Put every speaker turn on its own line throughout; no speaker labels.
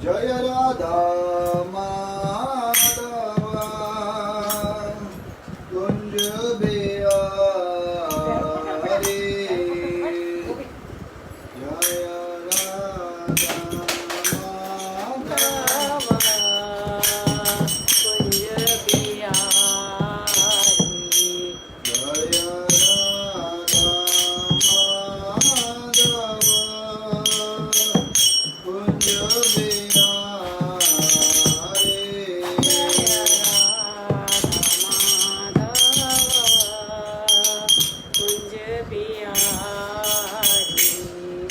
जय राधा माधव कुंज बिहारी जय राधा माधव
कुंज बिहारी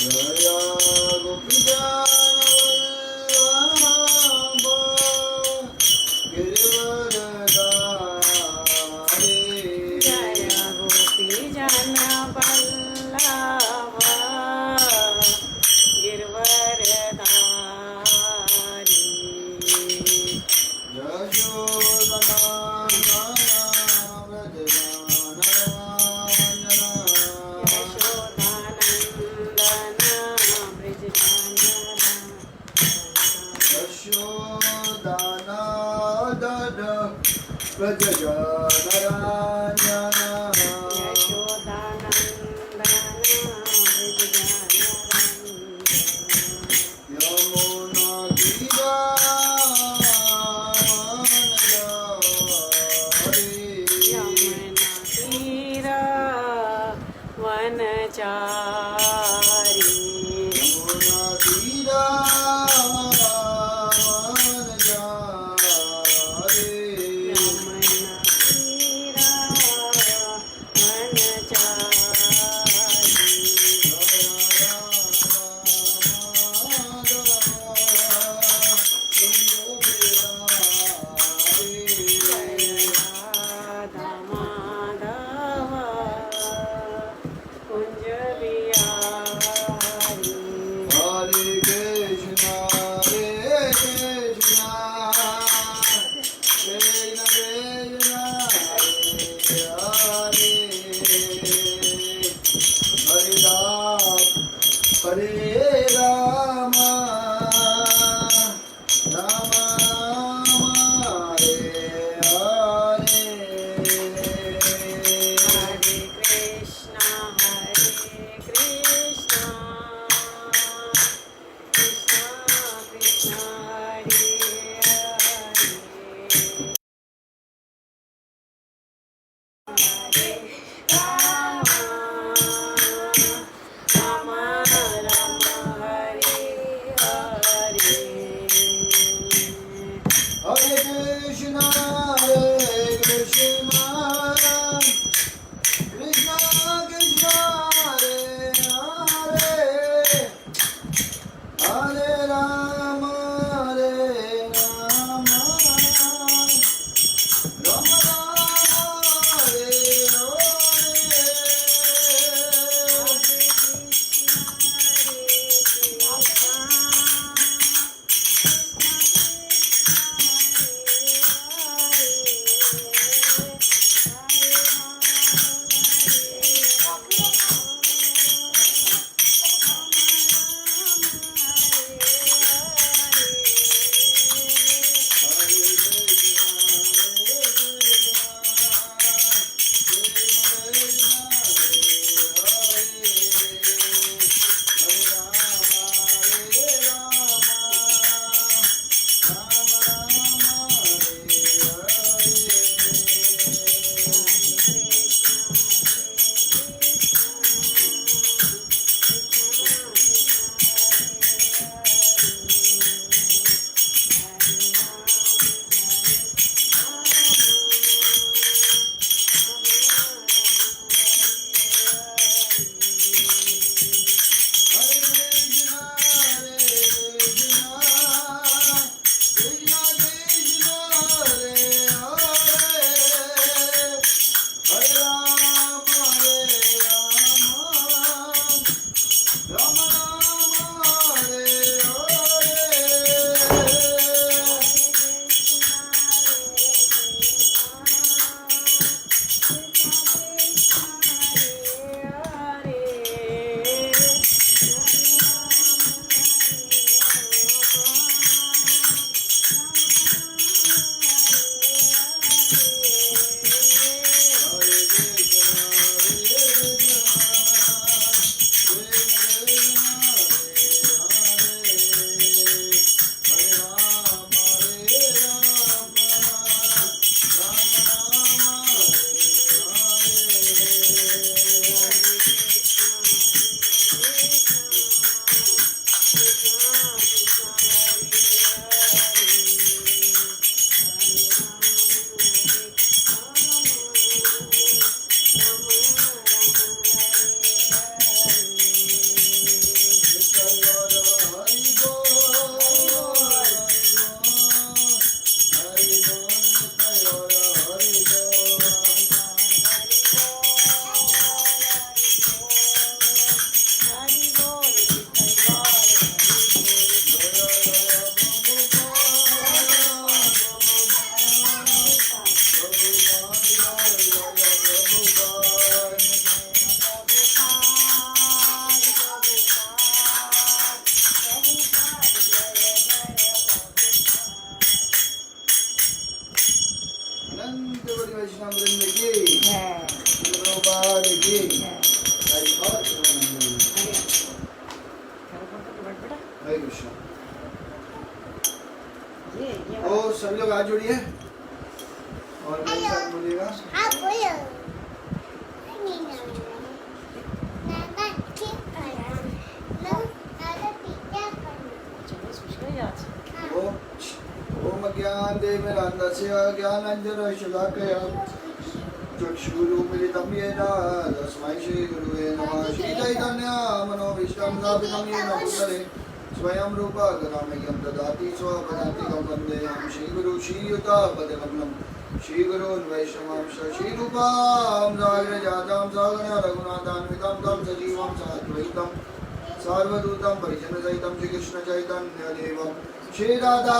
जय राधा माधव कुंज कृष्ण।
ये
ओ सभी लोग हाथ जोड़िए और मेरे साथ बोलिएगा।
चलो सुशील आज
ओम ज्ञानदेवरान्दस्य ज्ञानाञ्जनशलाकया चक्षुरुमिलितं येन तस्मै श्रीगुरुवे नमः। श्रीचैतन्यमनोभीष्टं स्थापितं येन भूतले स्वयं रूपा गदामह्यं ददाति स्वपदान्तिकं वन्देऽहं श्रीगुरु श्रीयुतापदकमलं श्रीगुरून् वैष्णवांश्च श्रीरूपां साग्रजातां सागरा रघुनाथान्वितं तं सजीवं साद्वैतं सार्वभूतं परिजनसहितं श्रीकृष्णचैतन्यदेवं श्रीराधा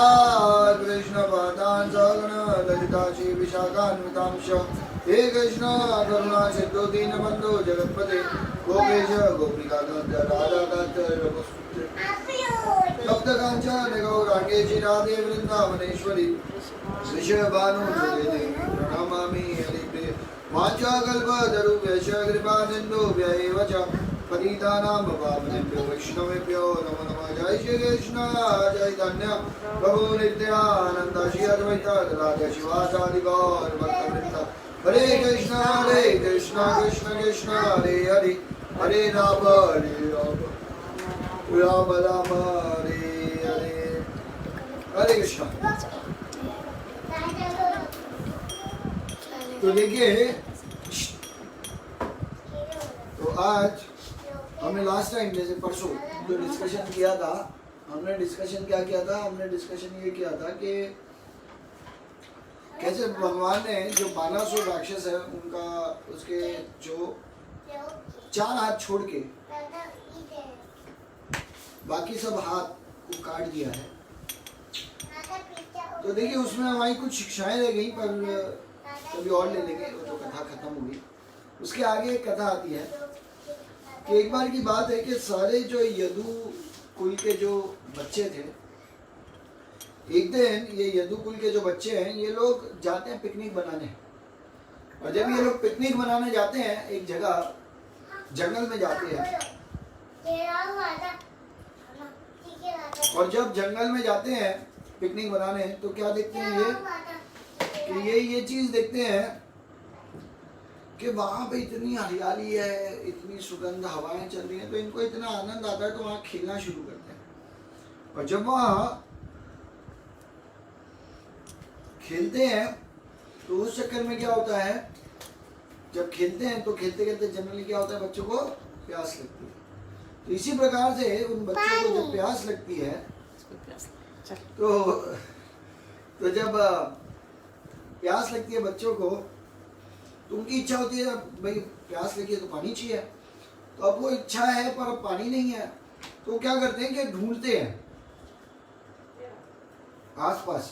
कृष्णपादान् सगण ललिता श्रीविशाखान्वितांश्च हे कृष्ण करुणा सिद्धो दीनबन्धो जगत्पते गोपेश गोपिकाकान्त राधाकान्त रघुसुते तप्त काञ्चन गौराङ्गे श्रीराधे वृन्दावनेश्वरी वृषभानुसुते प्रणमामि हरिप्रिये वाञ्छाकल्पतरुभ्यश्च कृपासिन्धुभ्य एव च पतितानां पावनेभ्यो वैष्णवेभ्यो नमो नमः। जय श्री कृष्ण चैतन्य प्रभु नित्यानंद श्री अद्वैत गदाधर शिवासादि गौर भक्तवृंद। हरे कृष्ण कृष्ण कृष्ण हरे हरे हरे राम राम राम हरे हरे। हरे कृष्ण। तो देखिए, तो आज हमने लास्ट टाइम जैसे परसों जो डिस्कशन किया था, हमने डिस्कशन क्या किया था? हमने डिस्कशन ये किया था कि कैसे भगवान ने जो 1200 राक्षस है उनका, उसके जो 4 हाथ छोड़ के बाकी सब हाथ को काट दिया है। तो देखिए उसमें हमारी कुछ शिक्षाएं रह गई, पर कभी और ले लेंगे, वो तो कथा खत्म हो गई। उसके आगे एक कथा आती है कि एक बार की बात है कि सारे जो यदु कुल के जो बच्चे थे, एक दिन ये यदु कुल के जो बच्चे हैं ये लोग जाते हैं पिकनिक बनाने। और जब ये लोग पिकनिक बनाने जाते हैं एक जगह जंगल में जाते हैं, और जब जंगल में जाते हैं पिकनिक बनाने तो क्या देखते हैं ये कि ये चीज देखते हैं कि वहां पे इतनी हरियाली है, इतनी सुगंध हवाएं चल रही हैं, तो इनको इतना आनंद आता है तो वहां खेलना शुरू करते हैं। और जब वहां खेलते हैं तो उस चक्कर में क्या होता है, जब खेलते हैं तो खेलते खेलते जनरली क्या होता है, बच्चों को प्यास लगती है। तो इसी प्रकार से उन बच्चों को जब प्यास लगती है तो जब प्यास लगती है बच्चों को तो उनकी इच्छा होती है भाई प्यास लगी है तो पानी चाहिए। तो अब वो इच्छा है पर अब पानी नहीं है, तो क्या करते हैं कि ढूंढते हैं आसपास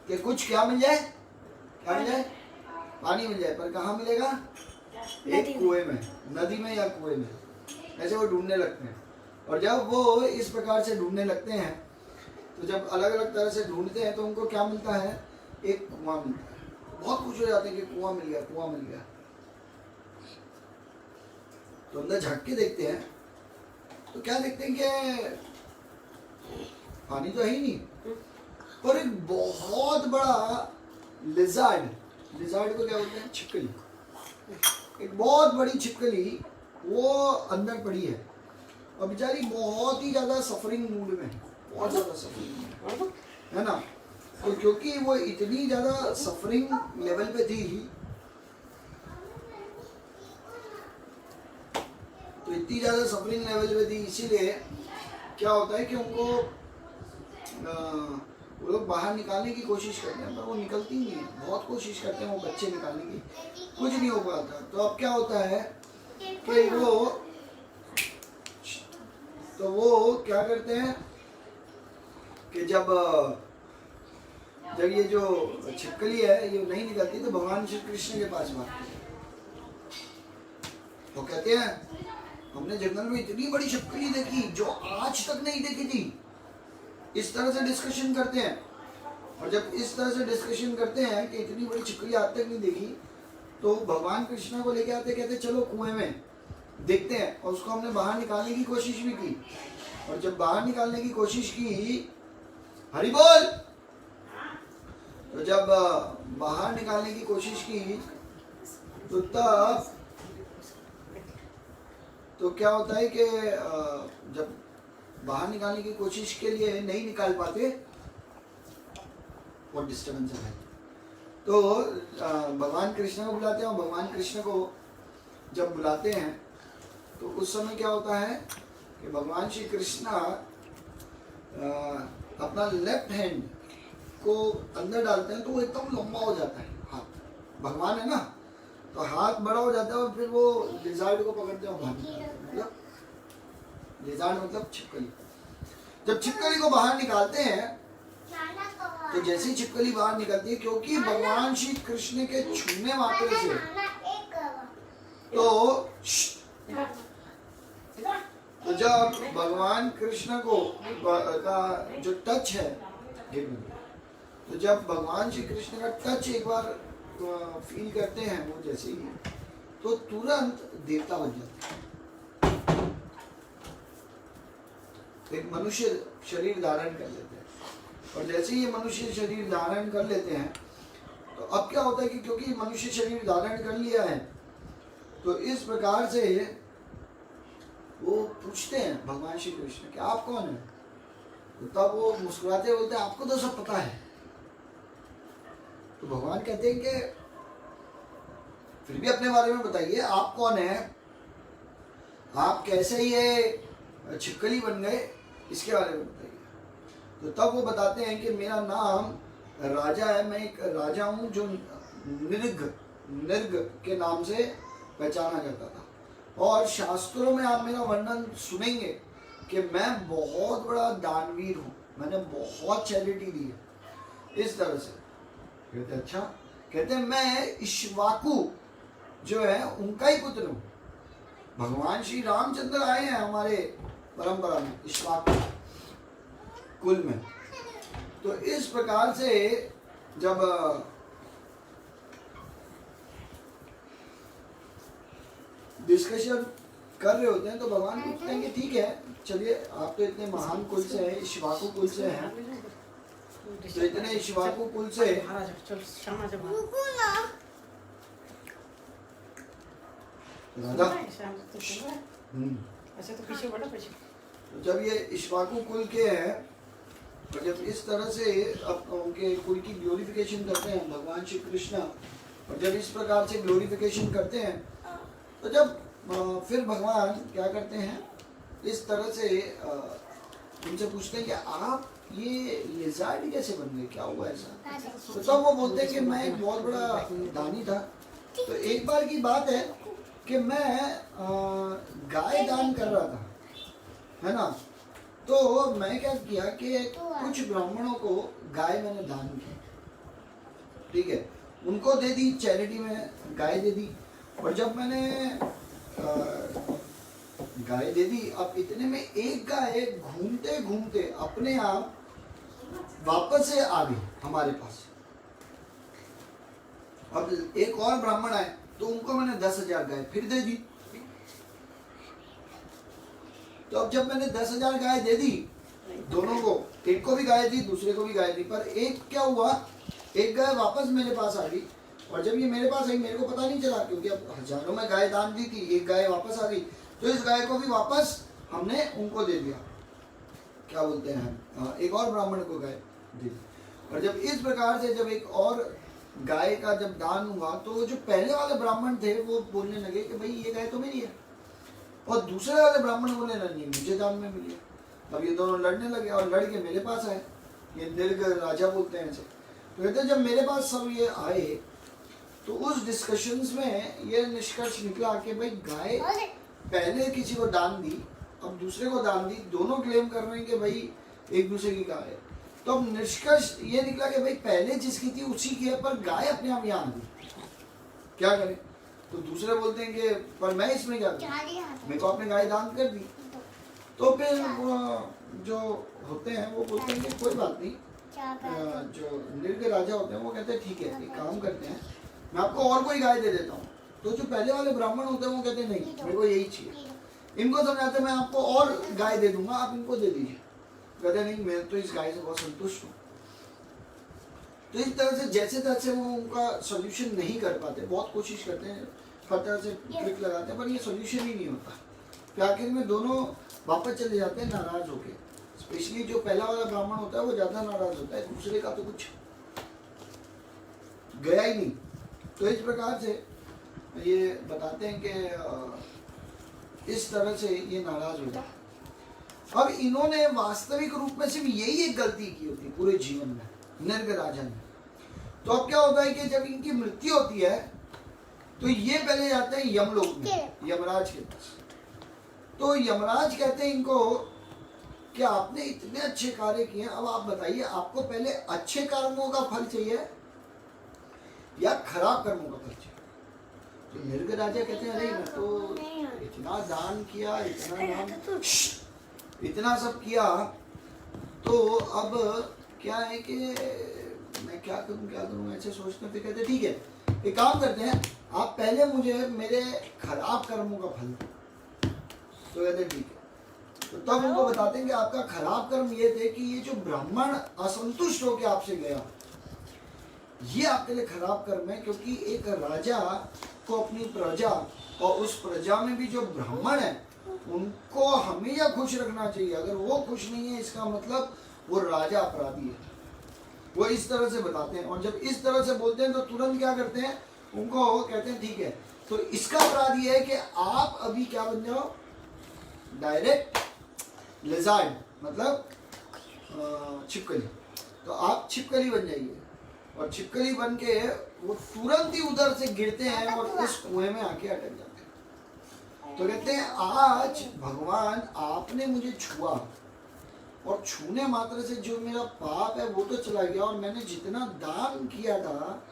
कि कुछ क्या मिल जाए, क्या मिल जाए, पानी मिल जाए। पर कहाँ मिलेगा? एक कुएं में, नदी में या कुएं में, ऐसे वो ढूंढने लगते हैं। और जब वो इस प्रकार से ढूंढने लगते हैं तो जब अलग अलग तरह से ढूंढते हैं तो उनको क्या मिलता है? एक कुआं मिलता है। बहुत खुश हो जाते हैं कि कुआं मिल गया, कुआं मिल गया। तो अंदर झांक के देखते हैं तो क्या देखते हैं कि पानी तो है ही नहीं, पर एक बहुत बड़ा लिजार्ड को क्या बोलते हैं? छिपकली। एक बहुत बड़ी छिपकली वो अंदर पड़ी है और बेचारी बहुत ही ज्यादा सफरिंग मूड में, बहुत ज्यादा सफरिंग में है ना। तो क्योंकि वो इतनी ज्यादा सफरिंग लेवल पे थी, तो इतनी ज्यादा सफरिंग लेवल पे थी, इसीलिए क्या होता है कि उनको वो लोग बाहर निकालने की कोशिश करते हैं पर वो निकलती नहीं है। बहुत कोशिश करते हैं वो बच्चे निकालने की, कुछ नहीं हो पाता। तो अब क्या होता है कि वो क्या करते हैं कि जब ये जो छिपकली है ये नहीं निकलती तो भगवान श्री कृष्ण के पास भागते हैं। वो कहते हैं हमने जंगल में इतनी बड़ी छिपकली देखी जो आज तक नहीं देखी थी। इस तरह से डिस्कशन करते हैं। और जब इस तरह से डिस्कशन करते हैं कि इतनी बड़ी छिपकली आज तक नहीं देखी, तो भगवान कृष्ण को लेके आते, कहते चलो कुएं में देखते हैं। और उसको हमने बाहर निकालने की कोशिश भी की और जब बाहर निकालने की कोशिश की, हरि बोल, तो जब बाहर निकालने की कोशिश की तो तब तो क्या होता है कि जब बाहर निकालने की कोशिश के लिए नहीं निकाल पाते, बहुत डिस्टर्बेंस है, तो भगवान कृष्ण को बुलाते हैं। और भगवान कृष्ण को जब बुलाते हैं तो उस समय क्या होता है कि भगवान श्री कृष्ण अपना लेफ्ट हैंड को अंदर डालते हैं तो वो एकदम लंबा हो जाता है हाथ। भगवान है ना, तो हाथ बड़ा हो जाता है और फिर वो लिजार्ड को पकड़ते हैं और बाहर निकालते हैं। मतलब लिजार्ड मतलब छिपकली। जब छिपकली को बाहर निकालते हैं तो जैसे ही छिपकली बाहर निकलती है, क्योंकि भगवान श्री कृष्ण के छूने मात्र से तो जब भगवान कृष्ण को का जो टच है, तो जब भगवान श्री कृष्ण का टच एक बार फील करते हैं वो जैसे ही, तो तुरंत देवता बन जाते हैं, एक मनुष्य शरीर धारण कर लेते हैं। और जैसे ही ये मनुष्य शरीर धारण कर लेते हैं तो अब क्या होता है कि क्योंकि मनुष्य शरीर धारण कर लिया है, तो इस प्रकार से वो पूछते हैं भगवान श्री कृष्ण कि आप कौन है। तो तब वो मुस्कुराते बोलते हैं आपको तो सब पता है। तो भगवान कहते हैं कि फिर भी अपने बारे में बताइए, आप कौन है, आप कैसे ये छिपकली बन गए, इसके बारे में बताइए। तो तब वो बताते हैं कि मेरा नाम राजा है, मैं एक राजा हूँ जो निर्ग के नाम से पहचाना करता था। और शास्त्रों में आप मेरा वर्णन सुनेंगे कि मैं बहुत बड़ा दानवीर हूँ, मैंने बहुत चैरिटी दी है, इस तरह से। कहते अच्छा, कहते हैं मैं इक्ष्वाकु जो है उनका ही पुत्र हूँ। भगवान श्री रामचंद्र आए हैं हमारे परंपरा में इक्ष्वाकु कुल में। तो इस प्रकार से जब डिस्कशन कर रहे होते हैं तो भगवान पूछते हैं कि ठीक है चलिए, आप तो इतने महान कुल से हैं, इक्ष्वाकु कुल से हैं, तो इतने इक्ष्वाकु कुल से राधा तो जब ये इक्ष्वाकु कुल के हैं, तो जब इस तरह से अब उनके कुल की ग्लोरिफिकेशन करते हैं भगवान श्री कृष्ण, और जब इस प्रकार से ग्लोरिफिकेशन करते हैं तो जब फिर भगवान क्या करते हैं, इस तरह से उनसे पूछते हैं कि आप ये लिजार्ड कैसे बन गए, क्या हुआ ऐसा। तो तब वो बोलते हैं कि मैं एक बहुत बड़ा दानी था। तो एक बार की बात है कि मैं गाय दान कर रहा था, है ना। तो मैं क्या किया कि कुछ ब्राह्मणों को गाय मैंने दान की, ठीक है, उनको दे दी, चैरिटी में गाय दे दी। और जब मैंने गाय दे दी, अब इतने में एक गाय घूमते घूमते अपने आप वापस से आ गई हमारे पास। अब एक और ब्राह्मण आए तो उनको मैंने 10,000 गाय फिर दे दी। तो अब जब मैंने 10,000 गाय दे दी दोनों को, एक को भी गाय दी, दूसरे को भी गाय दी, पर एक क्या हुआ, एक गाय वापस मेरे पास आ गई। और जब ये मेरे पास आई मेरे को पता नहीं चला, क्योंकि अब हजारों में गाय दान दी थी, एक गाय वापस आ गई, तो इस गाय को भी वापस हमने उनको दे दिया, क्या बोलते हैं, एक और ब्राह्मण को गाय दे दी। और जब इस प्रकार से जब एक और गाय का जब दान हुआ तो जो पहले वाले ब्राह्मण थे वो बोलने लगे कि भाई ये गाय तो मेरी है, और दूसरे वाले ब्राह्मण बोलने लगे मुझे दान में मिली है। अब ये दोनों लड़ने लगे और लड़ के मेरे पास आए, ये निर्ग राजा बोलते हैं इसे। तो कहते जब मेरे पास सब ये आए तो उस डिस्कशंस में ये निष्कर्ष निकला कि भाई गाय पहले किसी को दान दी, अब दूसरे को दान दी, दोनों क्लेम कर रहे हैं कि भाई एक दूसरे की गाय है। तो अब निष्कर्ष ये निकला कि भाई पहले जिसकी थी उसी की है, पर गाय अपने आप यहाँ आ गई, क्या करें। तो दूसरे बोलते हैं कि पर मैं इसमें क्या करूं, मेरे को अपने गाय दान कर दी। तो फिर जो होते हैं वो बोलते हैं कि कोई बात नहीं, जो निर्ग राजा होते हैं वो कहते हैं ठीक है एक काम करते हैं, मैं आपको और कोई गाय दे देता हूँ। तो जो पहले वाले ब्राह्मण होते हैं वो कहते हैं नहीं मेरे को यही चाहिए। इनको समझाते मैं आपको और गाय दे दूंगा, आप इनको दे दीजिए। कहते नहीं, मैं तो इस गाय से बहुत संतुष्ट हूँ। तो इस तरह से जैसे तैसे वो उनका सोल्यूशन नहीं कर पाते, बहुत कोशिश करते हैं, हर तरह से ट्रिक लगाते हैं, पर ये सोल्यूशन ही नहीं होता। फिर आखिर में दोनों वापस चले जाते हैं नाराज होके। स्पेशली जो पहला वाला ब्राह्मण होता है वो ज्यादा नाराज होता है, दूसरे का तो कुछ गया ही नहीं। तो इस प्रकार से ये बताते हैं कि इस तरह से ये नाराज हो जाते। अब इन्होंने वास्तविक रूप में सिर्फ यही एक गलती की होती पूरे जीवन में, नृग राजा ने। तो अब क्या होता है कि जब इनकी मृत्यु होती है तो ये पहले जाते हैं यमलोक में, यमराज के पास। तो यमराज कहते हैं इनको कि आपने इतने अच्छे कार्य किए, अब आप बताइए आपको पहले अच्छे कर्मों का फल चाहिए या खराब कर्मों का फल चाहिए? तो नृग राजा कहते हैं अरे मैं तो इतना दान किया, इतना सब किया, तो अब क्या है कि मैं क्या करूं ऐसे सोचते। फिर कहते ठीक है, एक काम करते हैं, आप पहले मुझे मेरे खराब कर्मों का फल दो। तो कहते ठीक है। तो तब उनको बताते हैं कि आपका खराब कर्म ये थे कि ये जो ब्राह्मण असंतुष्ट होकर आपसे गया, ये आपके लिए खराब कर्म है, क्योंकि एक राजा को अपनी प्रजा और उस प्रजा में भी जो ब्राह्मण है उनको हमेशा खुश रखना चाहिए। अगर वो खुश नहीं है इसका मतलब वो राजा अपराधी है। वो इस तरह से बताते हैं, और जब इस तरह से बोलते हैं तो तुरंत क्या करते हैं, उनको कहते हैं ठीक है, तो इसका अपराध ये है कि आप अभी क्या बन जाओ, डायरेक्ट लिजार्ड, मतलब छिपकली। तो आप छिपकली बन जाइए, और छिपकली बन के वो तुरंत ही उधर से गिरते हैं और उस कुएं में आके अटक जाते हैं। तो कहते हैं आज भगवान आपने मुझे छुआ, और छूने मात्र से जो मेरा पाप है वो तो चला गया, और मैंने जितना दान किया था,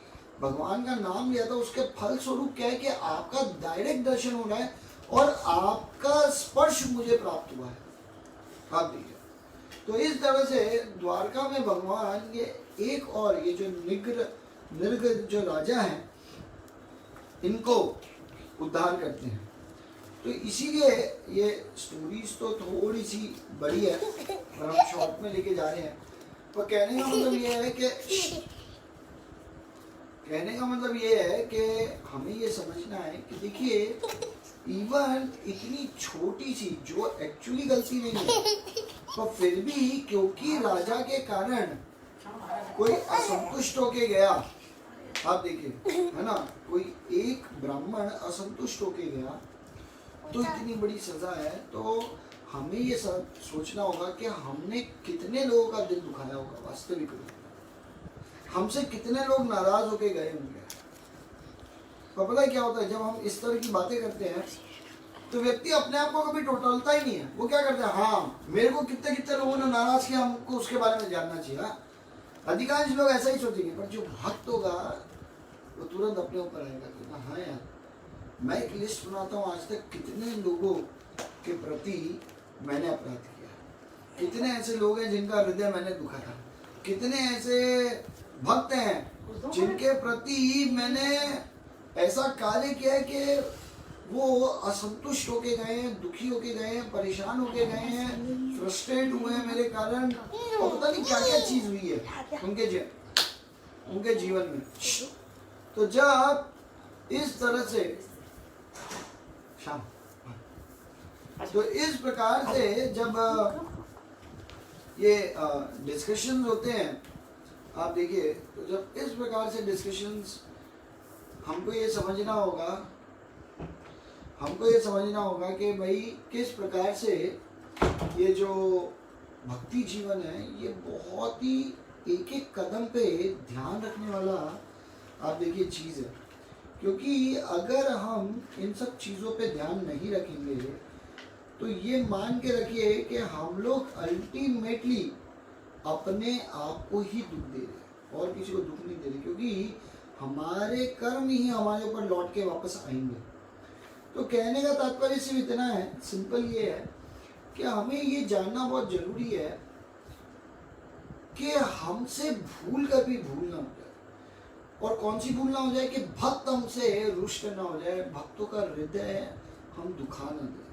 भगवान का नाम लिया था, उसके फल स्वरूप क्या है कि आपका डायरेक्ट दर्शन हो रहा है और आपका स्पर्श मुझे प्राप्त हुआ है। आप देखिए, तो इस तरह से द्वारका में भगवान ये एक और ये जो नृग जो राजा हैं इनको उद्धार करते हैं। तो इसीलिए ये स्टोरीज तो थोड़ी सी बड़ी है और हम शॉर्ट में लेके जा रहे हैं, पर कहने का मतलब ये है कि हमें ये समझना है कि देखिए इवन इतनी छोटी सी जो एक्चुअली गलती नहीं है, तो फिर भी क्योंकि राजा के कारण कोई असंतुष्ट होके गया, आप देखिए है ना, कोई एक ब्राह्मण असंतुष्ट होके गया तो इतनी बड़ी सजा है। तो हमें ये सब सोचना होगा कि हमने कितने लोगों का दिल दुखाया होगा वास्तविक रूप में, हमसे कितने लोग नाराज होके गए होंगे। तो पता है क्या होता है, जब हम इस तरह की बातें करते हैं तो व्यक्ति अपने आप को कभी टोटलता ही नहीं है। वो क्या करता है, हाँ मेरे को कितने कितने लोगों ने नाराज किया, हमको उसके बारे में जानना चाहिए। अधिकांश लोग ऐसा ही सोचेंगे, पर जो भक्त होगा वो तुरंत अपने ऊपर आएगा कि हाँ यार, मैं एक लिस्ट बनाता हूँ आज तक कितने लोगों के प्रति मैंने अपराध किया, कितने ऐसे लोग हैं जिनका हृदय मैंने दुखाया, कितने ऐसे भक्त हैं जिनके प्रति मैंने ऐसा कार्य किया है कि वो असंतुष्ट होके गए हैं, दुखी होके गए हैं, परेशान होके गए हैं, फ्रस्ट्रेट हुए हैं मेरे कारण, और पता नहीं क्या क्या चीज हुई है उनके जीवन में। तो जब इस तरह से तो इस प्रकार से जब ये डिस्कशन होते हैं, आप देखिए, तो जब इस प्रकार से डिस्कशंस हमको ये समझना होगा कि भाई किस प्रकार से ये जो भक्ति जीवन है ये बहुत ही एक एक कदम पे ध्यान रखने वाला, आप देखिए, चीज़ है। क्योंकि अगर हम इन सब चीज़ों पे ध्यान नहीं रखेंगे तो ये मान के रखिए कि हम लोग अल्टीमेटली अपने आप को ही दुख दे रहे, और किसी को दुख नहीं दे रहे, क्योंकि हमारे कर्म ही हमारे ऊपर लौट के वापस आएंगे। तो कहने का तात्पर्य सिर्फ इतना है, सिंपल ये है कि हमें ये जानना बहुत जरूरी है कि हमसे भूल कर भी भूल ना हो जाए। और कौन सी भूल ना हो जाए कि भक्त हमसे रुष्ट ना हो जाए, भक्तों का हृदय हम दुखा ना दें।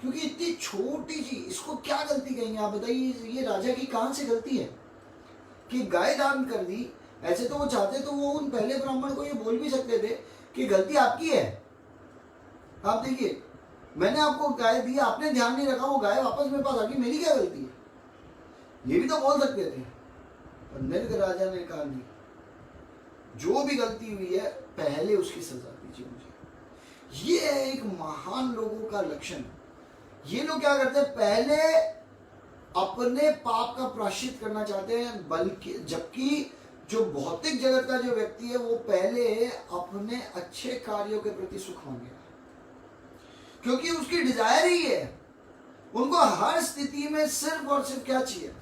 क्योंकि इतनी छोटी चीज, इसको क्या गलती कहेंगे आप बताइए? ये राजा की कहां से गलती है कि गाय दान कर दी? ऐसे तो वो चाहते तो वो उन पहले ब्राह्मण को ये बोल भी सकते थे कि गलती आपकी है। आप देखिए, मैंने आपको गाय दी, आपने ध्यान नहीं रखा, वो गाय वापस मेरे पास आ गई, मेरी क्या गलती है? ये भी तो बोल सकते थे। पर नृग राजा ने कहा नहीं, जो भी गलती हुई है पहले उसकी सजा दीजिए मुझे। ये है एक महान लोगों का लक्षण। ये लोग क्या करते हैं, पहले अपने पाप का प्रायश्चित करना चाहते हैं, बल्कि जबकि जो भौतिक जगत का जो व्यक्ति है वो पहले अपने अच्छे कार्यों के प्रति सुख मांगेगा, क्योंकि उसकी डिजायर ही है। उनको हर स्थिति में सिर्फ और सिर्फ क्या चाहिए,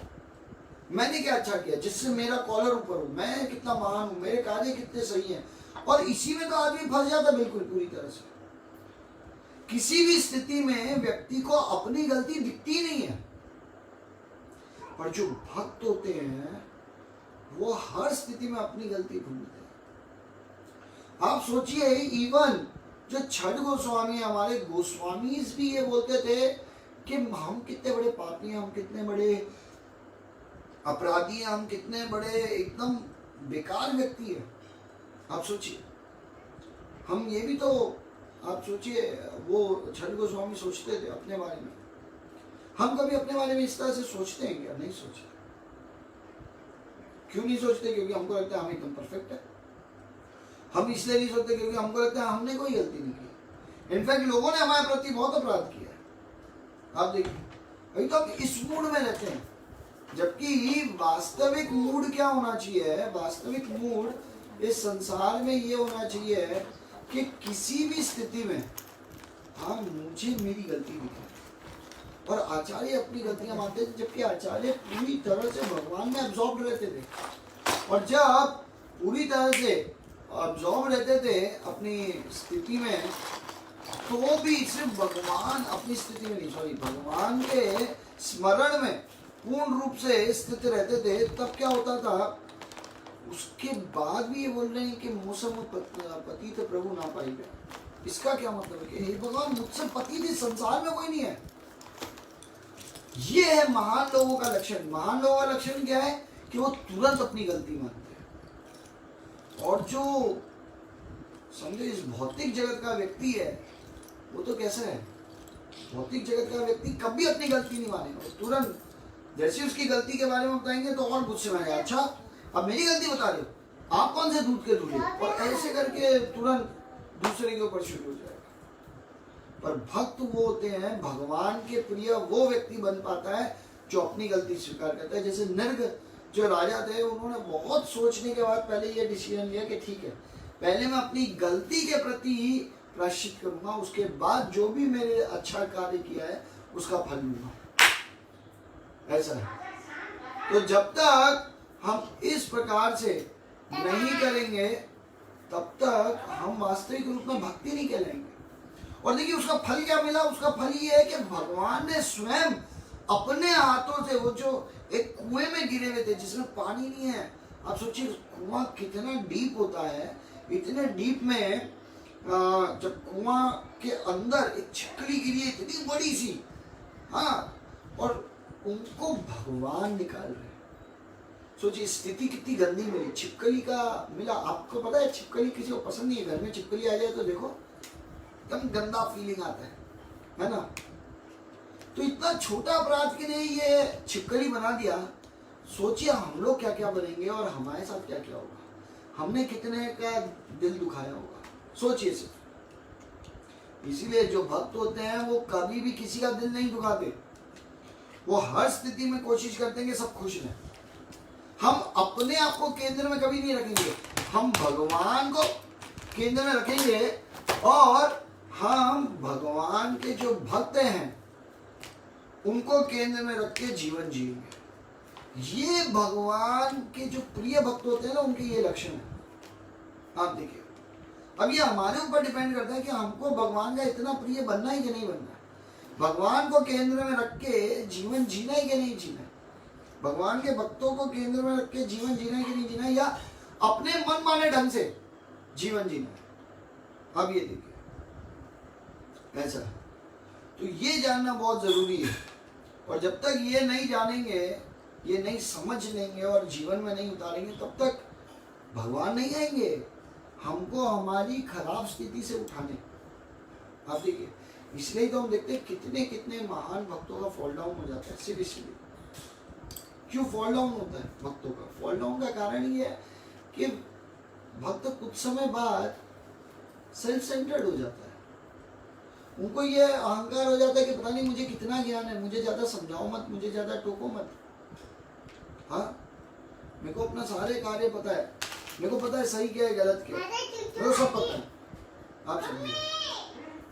मैंने क्या अच्छा किया जिससे मेरा कॉलर ऊपर हो, मैं कितना महान हूं, मेरे कार्य कितने सही हैं। और इसी में तो आदमी फंस जाता बिल्कुल पूरी तरह से। किसी भी स्थिति में व्यक्ति को अपनी गलती दिखती नहीं है, पर जो भक्त होते हैं वो हर स्थिति में अपनी गलती ढूंढते हैं। आप सोचिए, इवन जो छठ गोस्वामी, हमारे गोस्वामी भी ये बोलते थे कि हम कितने बड़े पापी हैं, हम कितने बड़े अपराधी हैं, हम कितने बड़े एकदम बेकार व्यक्ति हैं। आप सोचिए, हम ये भी तो, आप सोचिए, वो छठ गोस्वामी सोचते थे अपने बारे में। हम कभी अपने बारे में इस तरह से सोचते हैं क्या? नहीं सोचते। क्यों नहीं सोचते? क्योंकि हमको लगता है हम एकदम परफेक्ट है। हम इसलिए नहीं सोचते क्योंकि हमको लगता है हमने कोई गलती नहीं की। इनफैक्ट लोगों ने हमारे प्रति बहुत अपराध किया है। आप देखिए, अभी तो हम इस मूड में रहते हैं, जबकि वास्तविक मूड क्या होना चाहिए? वास्तविक मूड इस संसार में ये होना चाहिए कि किसी भी स्थिति में हाँ मुझे मेरी गलती दिखे। और आचार्य अपनी गलतियां मानते थे, जबकि आचार्य पूरी तरह से भगवान में अब्सॉर्ब रहते थे। और जब पूरी तरह से अब्सॉर्ब रहते थे अपनी स्थिति में, तो वो भी सिर्फ भगवान, अपनी स्थिति में नहीं, सॉरी, भगवान के स्मरण में पूर्ण रूप से स्थित रहते थे। तब क्या होता था, उसके बाद भी ये बोल रहे हैं कि मौसम पति तो प्रभु ना पाएगा। इसका क्या मतलब है कि हे भगवान, मुझसे पति भी संसार में कोई नहीं है। ये है महान लोगों का लक्षण। महान लोगों का लक्षण क्या है कि वो तुरंत अपनी गलती मानते हैं। और जो समझो इस भौतिक जगत का व्यक्ति है, वो तो कैसा है? भौतिक जगत का व्यक्ति कभी अपनी गलती नहीं मानेगा। तुरंत जैसे उसकी गलती के बारे में बताएंगे तो और गुस्से में आएगा, अच्छा अब मेरी गलती बता रहे हो, आप कौन से दूध के दूल्हे? और ऐसे करके तुरंत दूसरे के ऊपर शुरू हो जाएगा। पर भक्त वो होते हैं, भगवान के प्रिय वो व्यक्ति बन पाता है जो अपनी गलती स्वीकार करता है। जैसे नृग जो राजा थे, उन्होंने बहुत सोचने के बाद पहले ये डिसीजन लिया कि ठीक है, पहले मैं अपनी गलती के प्रति प्रायश्चित करूंगा, उसके बाद जो भी मेरे अच्छा कार्य किया है उसका फल लूंगा। ऐसा है। तो जब तक हम इस प्रकार से नहीं करेंगे, तब तक हम वास्तविक रूप में भक्ति नहीं कहलाएंगे। और देखिए उसका फल क्या मिला? उसका फल ये है कि भगवान ने स्वयं अपने हाथों से, वो जो एक कुएं में गिरे हुए थे जिसमें पानी नहीं है, आप सोचिए कुआं कितना डीप होता है। इतने डीप में जब कुआं के अंदर एक छिपकली गिरी है इतनी बड़ी सी, हाँ, और उनको भगवान निकाल रहे। सोचिए स्थिति कितनी गंदी मिली, छिपकली का मिला। आपको पता है छिपकली किसी को पसंद नहीं है, घर में छिपकली आ जाए तो देखो एकदम गंदा फीलिंग आता है ना? तो इतना छोटा अपराध के लिए ये छिपकली बना दिया। सोचिए हम लोग क्या क्या बनेंगे और हमारे साथ क्या क्या होगा, हमने कितने का दिल दुखाया होगा, सोचिए सिर्फ। इसीलिए जो भक्त होते हैं वो कभी भी किसी का दिल नहीं दुखाते। वो हर स्थिति में कोशिश करते हैं कि सब खुश रहें। हम अपने आप को केंद्र में कभी नहीं रखेंगे, हम भगवान को केंद्र में रखेंगे और हम भगवान के जो भक्त हैं उनको केंद्र में रख के जीवन जिएंगे। ये भगवान के जो प्रिय भक्त होते हैं ना, उनके ये लक्षण है। आप देखिए, अब ये हमारे ऊपर डिपेंड करता है कि हमको भगवान का इतना प्रिय बनना है कि नहीं बनना है। भगवान को केंद्र में रख के जीवन जीना है कि नहीं जीना है, भगवान के भक्तों को केंद्र में रख के जीवन जीना है कि नहीं जीना है, या अपने मन माने ढंग से जीवन जीना है। अब ये देखिए ऐसा। तो ये जानना बहुत जरूरी है। और जब तक ये नहीं जानेंगे, ये नहीं समझ लेंगे और जीवन में नहीं उतारेंगे, तब तक भगवान नहीं आएंगे हमको हमारी खराब स्थिति से उठाने। आप देखिए, इसलिए तो हम देखते हैं कितने कितने महान भक्तों का फॉल डाउन हो जाता है। सिर्फ इसलिए क्यों फॉल डाउन होता है भक्तों का? फॉल डाउन का कारण ये है कि भक्त कुछ समय बाद सेल्फ सेंटर्ड हो जाता है। उनको ये अहंकार हो जाता है कि पता नहीं मुझे कितना ज्ञान है, मुझे ज्यादा समझाओ मत, मुझे ज्यादा टोको मत। हाँ, मेरे को अपना सारे कार्य पता है, मेरे को पता है सही क्या है गलत क्या है, मेरे को सब पता है। आप समझिए,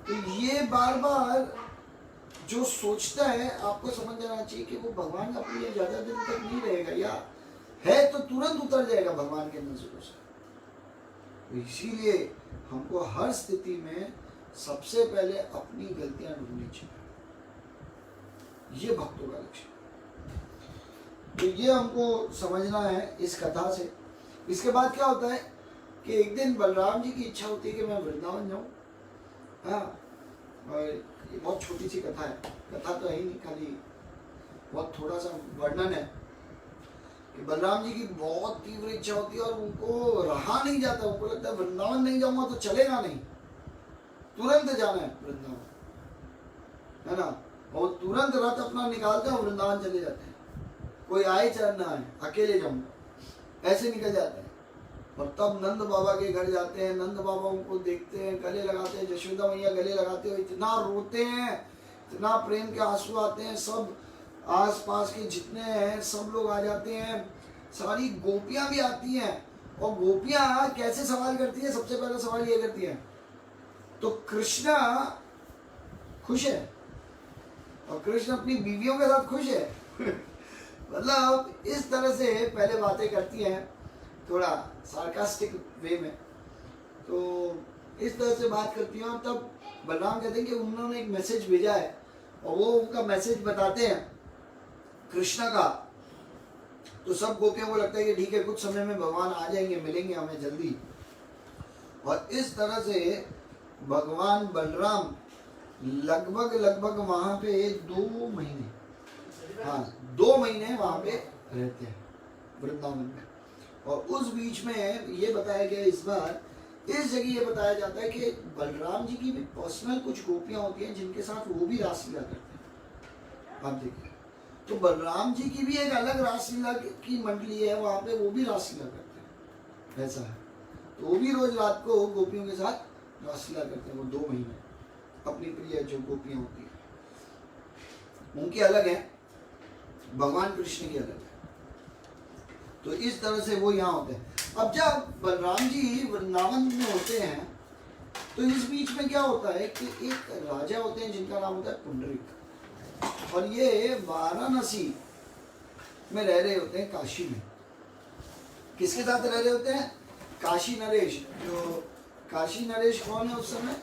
तो ये बार बार जो सोचता है, आपको समझ जाना चाहिए कि वो भगवान का प्रिय ज्यादा दिन तक नहीं रहेगा, या है तो तुरंत उतर जाएगा भगवान के नजरों से। तो इसीलिए हमको हर स्थिति में सबसे पहले अपनी गलतियां ढूंढनी चाहिए। ये भक्तों का लक्ष्य। तो ये हमको समझना है इस कथा से। इसके बाद क्या होता है कि एक दिन बलराम जी की इच्छा होती है कि मैं वृंदावन जाऊं। हाँ, और ये बहुत छोटी सी कथा है, कथा तो है ही नहीं, खाली बहुत थोड़ा सा वर्णन है कि बलराम जी की बहुत तीव्र इच्छा होती है और उनको रहा नहीं जाता। उनको लगता है वृंदावन नहीं जाऊंगा तो चलेगा नहीं, तुरंत जाना है वृंदावन, है ना। और तुरंत रथ अपना निकालते हैं और वृंदावन चले जाते हैं, कोई आए चाहे ना आए, अकेले जाऊंगा, ऐसे निकल जाते हैं। और तब नंद बाबा के घर जाते हैं, नंद बाबा उनको देखते हैं, गले लगाते हैं, यशोदा मैया गले लगाते हैं, इतना रोते हैं, इतना प्रेम के आंसू आते हैं। सब आस पास के जितने हैं सब लोग आ जाते हैं, सारी गोपियां भी आती हैं। और गोपियां कैसे सवाल करती है? सबसे पहला सवाल ये करती है, तो कृष्णा खुश है? और कृष्ण अपनी बीवियों के साथ खुश है? मतलब इस तरह से पहले बातें करती हैं, थोड़ा सार्कास्टिक वे में। तो इस तरह से बात करती हैं। और तब बलराम कहते हैं कि उन्होंने एक मैसेज भेजा है, और वो उनका मैसेज बताते हैं कृष्ण का। तो सब गोपियों को लगता है कि ठीक है, कुछ समय में भगवान आ जाएंगे, मिलेंगे हमें जल्दी। और इस तरह से भगवान बलराम लगभग वहां पे 2 महीने, हाँ 2 महीने वहां पे रहते हैं वृंदावन में। और उस बीच में ये बताया गया, इस बार इस जगह ये बताया जाता है कि बलराम जी की भी पर्सनल कुछ गोपियां होती हैं जिनके साथ वो भी रासलीला करते हैं। आप देखिए, तो बलराम जी की भी एक अलग रासलीला की मंडली है, वहां पे वो भी रासलीला करते हैं, ऐसा है। तो वो भी रोज रात को गोपियों के साथ रासलीला करते हैं, वो 2 महीने। अपनी प्रिय जो गोपियां होती हैं उनकी अलग है, भगवान कृष्ण की अलग है। तो इस तरह से वो यहाँ होते हैं। अब जब बलराम जी वृंदावन में होते हैं, तो इस बीच में क्या होता है कि एक राजा होते हैं जिनका नाम होता है पुंडरीक, और ये वाराणसी में रह रहे होते हैं, काशी में। किसके साथ रह रहे होते हैं? काशी नरेश। जो काशी नरेश कौन है उस समय?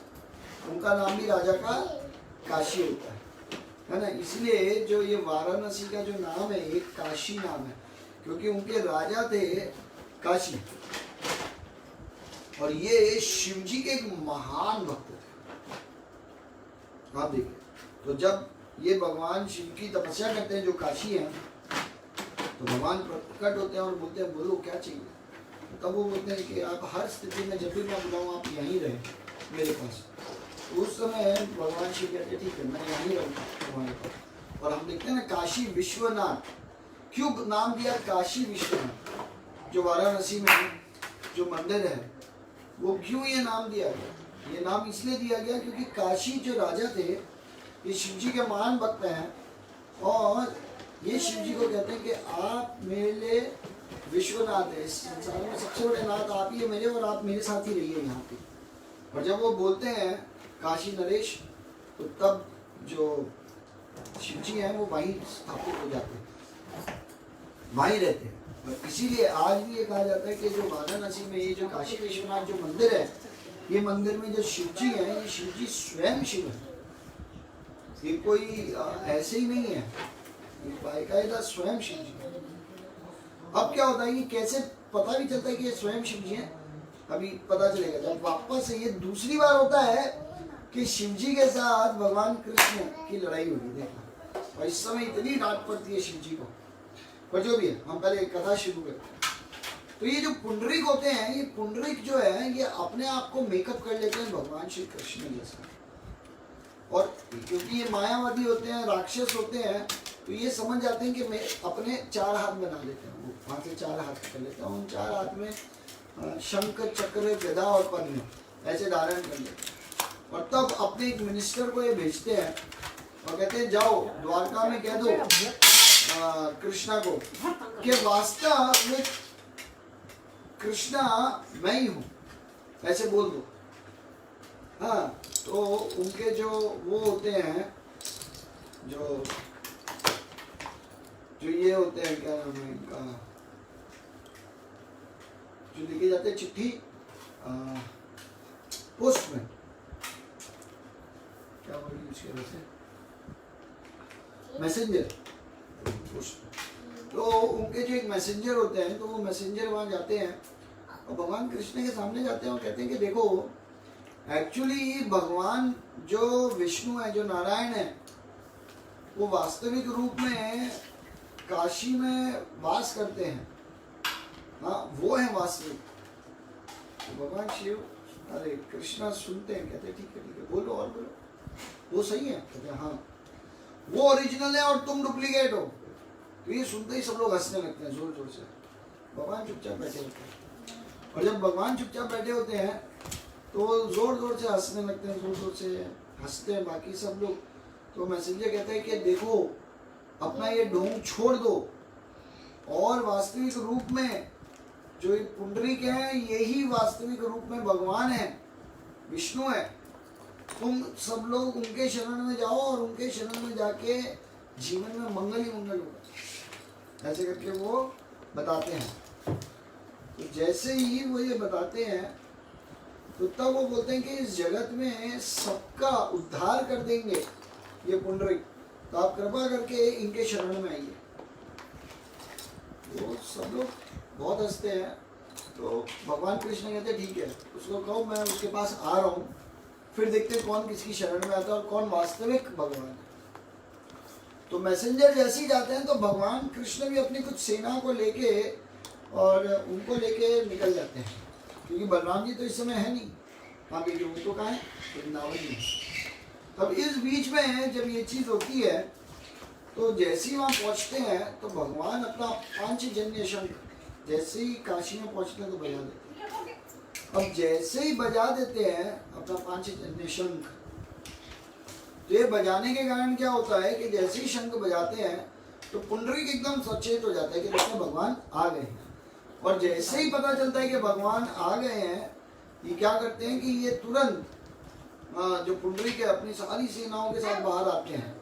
उनका नाम भी राजा का काशी होता है ना। इसलिए जो ये वाराणसी का जो नाम है, एक काशी नाम है, क्योंकि उनके राजा थे काशी। और ये शिव जी के एक महान भक्त थे। आप देखिए, तो जब ये भगवान शिव की तपस्या करते हैं जो काशी हैं, तो भगवान प्रकट होते हैं और बोलते हैं बोलो क्या चाहिए। तब वो बोलते हैं कि आप हर स्थिति में जब भी मैं बुलाऊं आप यहीं रहे मेरे पास। तो उस समय भगवान शिव कहते हैं ठीक है, मैं यहीं रहूँगा तुम्हारे पास। और हम देखते हैं ना, काशी विश्वनाथ, क्यों नाम दिया काशी विश्वनाथ? जो वाराणसी में जो मंदिर है, वो क्यों ये नाम दिया गया? ये नाम इसलिए दिया गया क्योंकि काशी जो राजा थे, ये शिव जी के महान भक्त हैं, और ये शिव जी को कहते हैं कि आप मेरे लिए विश्वनाथ है, इस संसार में सबसे बड़े नाथ आप ही है मेरे, और आप मेरे साथ ही रहिए यहाँ पे। और जब वो बोलते हैं काशी नरेश, तो तब जो शिव जी हैं वो वहीं स्थापित हो जाते हैं, वहीं रहते हैं। और इसीलिए आज भी ये कहा जाता है कि जो वाराणसी में ये जो काशी विश्वनाथ जो मंदिर है, ये मंदिर में जो शिव जी हैं, ये शिव जी स्वयं शिव है। ये कोई ऐसे ही नहीं है, बाकायदा स्वयं शिव जी। अब क्या होता है कि कैसे पता भी चलता है कि ये स्वयं शिव जी हैं? अभी पता चलेगा जब वापस से ये दूसरी बार होता है कि शिवजी के साथ भगवान कृष्ण की लड़ाई हुई, देखना, और इस समय इतनी डांट पड़ती है शिवजी को। पर जो भी है, हम पहले कथा शुरू करते हैं। तो ये जो पुंडरीक होते हैं, ये पुंडरीक जो है ये अपने आप को मेकअप कर लेते हैं भगवान श्री कृष्ण जैसा, और क्योंकि ये मायावादी होते हैं, राक्षस होते हैं, तो ये समझ जाते हैं कि मैं अपने 4 हाथ बना लेते हैं, वो वहाँ से 4 हाथ कर लेते हैं, उन 4 हाथ में शंख चक्र गदा और पद्म ऐसे धारण कर लेते हैं, और तब अपने एक मिनिस्टर को ये भेजते हैं और कहते हैं जाओ द्वारका में कह दो कृष्णा को कि वास्तव में कृष्णा मैं ही हूँ, ऐसे बोल दो। हाँ, तो उनके जो वो होते हैं, जो ये होते हैं, क्या नाम है इनका, जो लेके जाते हैं चिट्ठी, पोस्टमैन, क्या बोल यूज किया वैसे, मैसेंजर, तो उनके जो एक मैसेंजर होते हैं, तो वो मैसेंजर वहाँ जाते हैं और भगवान कृष्ण के सामने जाते हैं और कहते हैं कि देखो एक्चुअली भगवान जो विष्णु है, जो नारायण है, वो वास्तविक रूप में काशी में वास करते हैं। हाँ, वो है वास्तविक। तो भगवान शिव, अरे कृष्णा सुनते हैं, कहते हैं ठीक है बोलो और बोलो, वो सही है, कहते हैं हाँ वो ओरिजिनल है और तुम डुप्लीकेट हो। तो ये सुनते ही सब लोग हंसने लगते हैं जोर जोर से। भगवान चुपचाप बैठे होते हैं, और जब भगवान चुपचाप बैठे होते हैं तो जोर जोर से हंसने लगते हैं, जोर जोर से हंसते हैं बाकी सब लोग। तो मैसेंजर कहते हैं कि देखो अपना ये ढोंग छोड़ दो, और वास्तविक रूप में जो ये पुंडरीक है यही वास्तविक रूप में भगवान है, विष्णु है। तुम सब लोग उनके शरण में जाओ और उनके शरण में जाके जीवन में मंगल ही मंगल होगा, ऐसे करके वो बताते हैं। तो जैसे ही वो ये बताते हैं तो तब वो बोलते हैं कि इस जगत में सबका उद्धार कर देंगे ये पुंडरीक, तो आप कृपा करके इनके शरण में आइए। वो सब लोग बहुत हंसते हैं। तो भगवान कृष्ण कहते हैं ठीक है, उसको कहो मैं उसके पास आ रहा हूँ, फिर देखते हैं कौन किसकी शरण में आता है और कौन वास्तविक भगवान है। तो मैसेंजर जैसे ही जाते हैं तो भगवान कृष्ण भी अपनी कुछ सेना को लेके और उनको लेके निकल जाते हैं, क्योंकि बलराम जी तो इस समय है नहीं, हाँ बेटे वो तो कहाँ है, वृंदावन में। तब इस बीच में जब ये चीज़ होती है तो जैसे ही वहाँ पहुँचते हैं तो भगवान अपना पांचजन्य शंख जैसे ही काशी में पहुँचते हैं तो बजा देते हैं। अब जैसे ही बजा देते हैं अपना पांचजन्य शंख, तो ये बजाने के कारण क्या होता है कि जैसे ही शंख बजाते हैं तो पुंडरीक एकदम सचेत हो जाता है कि देखो भगवान आ गए हैं। और जैसे ही पता चलता है कि भगवान आ गए हैं, ये क्या करते हैं कि ये तुरंत जो पुंडरीक है अपनी सारी सेनाओं के साथ बाहर आते हैं,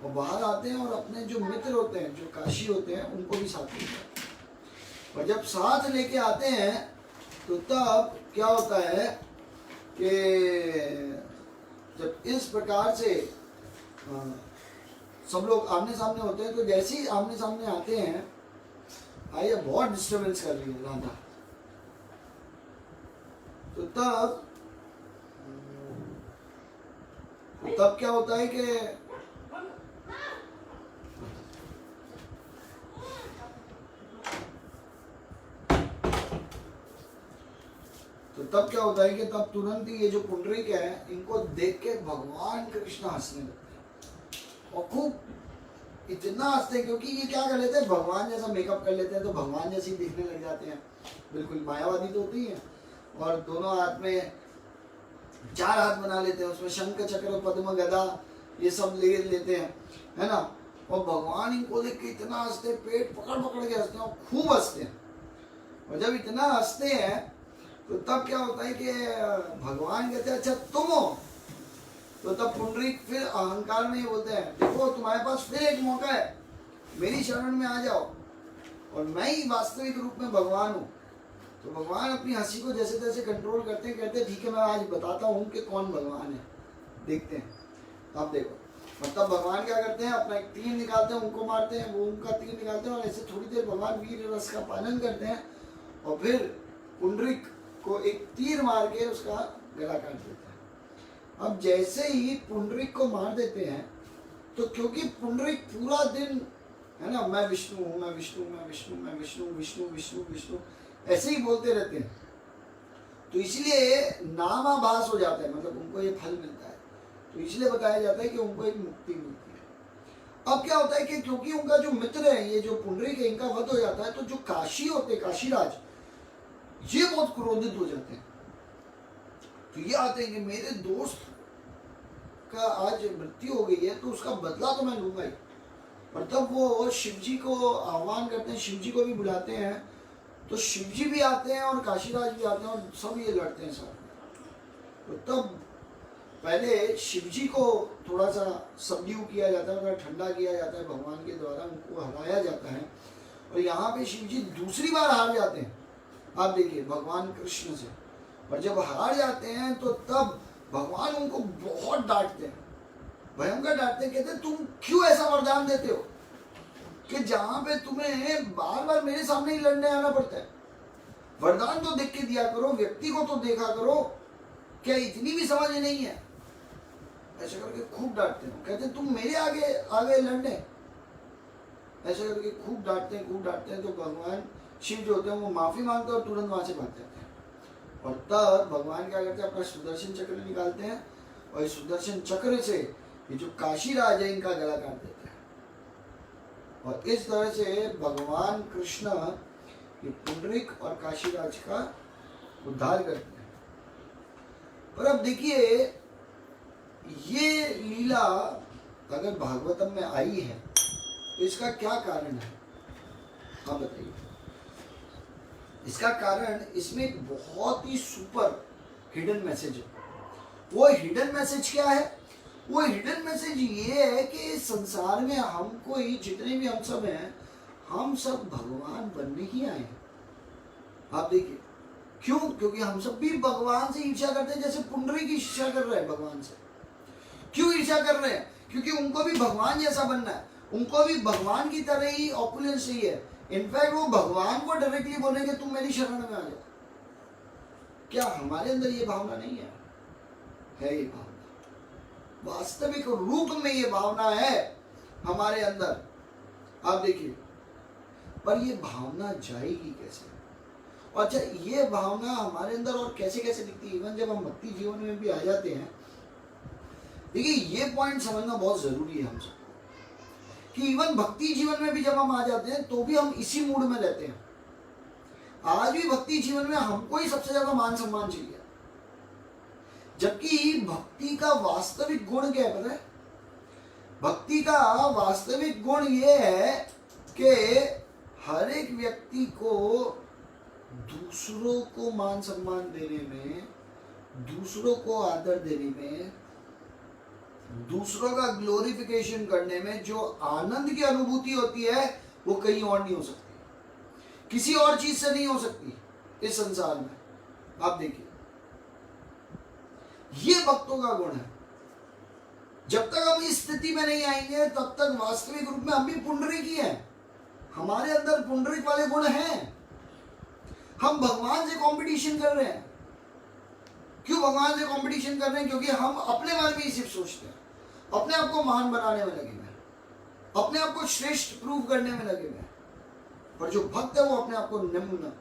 और बाहर आते हैं और अपने जो मित्र होते हैं, जो काशी होते हैं, उनको भी साथ लेते हैं। और जब साथ लेके आते हैं तो तब क्या होता है कि जब इस प्रकार से सब लोग आमने सामने होते हैं, तो जैसे ही आमने सामने आते हैं, आइए बहुत डिस्टर्बेंस कर रही है राधा, तो तब क्या होता है कि तब तुरंत ही ये जो पुंडरीक है इनको देख के भगवान कृष्ण हंसने लगते हैं, और खूब इतना हंसते हैं क्योंकि ये क्या कर लेते हैं, भगवान जैसा मेकअप कर लेते हैं, तो भगवान जैसे ही दिखने लग जाते हैं। बिल्कुल मायावादी तो होती है, और दोनों हाथ में 4 हाथ बना लेते हैं, उसमें शंख चक्र पद्म गदा ये सब ले लेते हैं, है ना। और भगवान इनको देख के इतना हंसते, पेट पकड़ पकड़ के हंसते हैं और खूब हंसते हैं। और जब इतना हंसते हैं तो तब क्या होता है कि भगवान कहते हैं अच्छा तुम हो। तो तब पुंडरीक फिर अहंकार में ही बोलते हैं देखो तुम्हारे पास फिर एक मौका है, मेरी शरण में आ जाओ और मैं ही वास्तविक रूप में भगवान हूँ। तो भगवान अपनी हंसी को जैसे तैसे कंट्रोल करते हैं, कहते हैं ठीक है मैं आज बताता हूँ कि कौन भगवान है, देखते हैं। आप देखो, मतलब भगवान क्या करते हैं, अपना एक तीर निकालते हैं, उनको मारते हैं, वो उनका तीर निकालते हैं, और ऐसे थोड़ी देर भगवान वीर रस का पालन करते हैं, और फिर पुंडरीक को एक तीर मार के उसका गला काट देता है। अब जैसे ही पुंडरीक को मार देते हैं, तो क्योंकि पुंडरीक पूरा दिन है ना, मैं विष्णु हूँ, मैं विष्णु, मैं विष्णु, मैं विष्णु, विष्णु विष्णु विष्णु ऐसे ही बोलते रहते हैं, तो इसलिए नामाभास हो जाता है, मतलब उनको ये फल मिलता है। तो इसलिए बताया जाता है कि उनको एक मुक्ति मिलती है। अब क्या होता है कि क्योंकि उनका जो मित्र है, ये जो पुंडरीक है, इनका वध हो जाता है, तो जो काशी होते हैं, काशीराज, ये बहुत क्रोधित हो जाते हैं। तो ये आते हैं कि मेरे दोस्त का आज मृत्यु हो गई है, तो उसका बदला तो मैं लूंगा ही। और तब वो शिव जी को आह्वान करते हैं, शिव जी को भी बुलाते हैं, तो शिव जी भी आते हैं और काशीराज भी आते हैं और सब ये लड़ते हैं साथ में। तो तब पहले शिव जी को थोड़ा सा सबड्यू किया जाता है, थोड़ा ठंडा किया जाता है भगवान के द्वारा, उनको हराया जाता है। और यहाँ पे शिव जी दूसरी बार हार जाते हैं, आप देखिए, भगवान कृष्ण से। और जब हार जाते हैं तो तब भगवान उनको बहुत डांटते हैं, भयंकर डांटते हैं, कहते हैं तुम क्यों ऐसा वरदान देते हो कि जहां पे तुम्हें बार बार मेरे सामने ही लड़ने आना पड़ता है। वरदान तो देख के दिया करो, व्यक्ति को तो देखा करो, क्या इतनी भी समझ नहीं है? ऐसा करके खूब डांटते हैं, कहते हैं तुम मेरे आगे आगे लड़ने, ऐसा करके खूब डांटते हैं। तो भगवान शिव जो होते हैं वो माफी मांगते हैं और तुरंत वहां से भाग जाते हैं। और तब भगवान क्या करते हैं, अपना सुदर्शन चक्र निकालते हैं और इस सुदर्शन चक्र से ये जो काशीराज है, इनका गला काट देते हैं। और इस तरह से भगवान कृष्ण ये पुंडरीक और काशीराज का उद्धार करते हैं। पर अब देखिए, ये लीला अगर भागवतम में आई है तो इसका क्या कारण है, हाँ बताइए। इसका कारण, इसमें एक बहुत ही सुपर हिडन मैसेज है। वो हिडन मैसेज क्या है? वो हिडन मैसेज ये है कि संसार में हमको ही, जितने भी हम सब हैं, हम सब भगवान बनने ही आए हैं। आप देखिए क्यों? क्योंकि हम सब भी भगवान से ईर्ष्या करते हैं, जैसे पुंडरीक ईर्ष्या कर रहे हैं भगवान से। क्यों ईर्ष्या कर रहे हैं? क्योंकि उनको भी भगवान जैसा बनना है, उनको भी भगवान की तरह ही ऑपुलेंस चाहिए। इनफैक्ट वो भगवान को डायरेक्टली बोलेंगे तुम मेरी शरण में आ जाओ। क्या हमारे अंदर ये भावना नहीं है? है ये भावना, वास्तविक रूप में ये भावना है हमारे अंदर, आप देखिए। पर ये भावना जाएगी कैसे? अच्छा, ये भावना हमारे अंदर और कैसे कैसे दिखती है? इवन जब हम भक्ति जीवन में भी आ जाते हैं, देखिए ये पॉइंट समझना बहुत जरूरी है हम सबको, कि इवन भक्ति जीवन में भी जब हम आ जाते हैं तो भी हम इसी मूड में रहते हैं। आज भी भक्ति जीवन में हमको ही सबसे ज्यादा मान सम्मान चाहिए, जबकि भक्ति का वास्तविक गुण क्या है पता है? भक्ति का वास्तविक गुण ये है कि हर एक व्यक्ति को दूसरों को मान सम्मान देने में, दूसरों को आदर देने में, दूसरों का ग्लोरिफिकेशन करने में जो आनंद की अनुभूति होती है, वो कहीं और नहीं हो सकती, किसी और चीज से नहीं हो सकती इस संसार में। आप देखिए, ये भक्तों का गुण है। जब तक हम इस स्थिति में नहीं आएंगे तब तक वास्तविक रूप में हम भी पुंडरीक ही हैं। हमारे अंदर पुंडरीक वाले गुण हैं। हम भगवान से कंपटीशन कर रहे हैं। क्यों भगवान से कंपटीशन कर रहे हैं? क्योंकि हम अपने बारे में ही सिर्फ सोचते हैं, अपने आप को महान बनाने में लगे हुए हैं, अपने आप को श्रेष्ठ प्रूव करने में लगे हुए हैं। पर जो भक्त है वो अपने आप को निम्न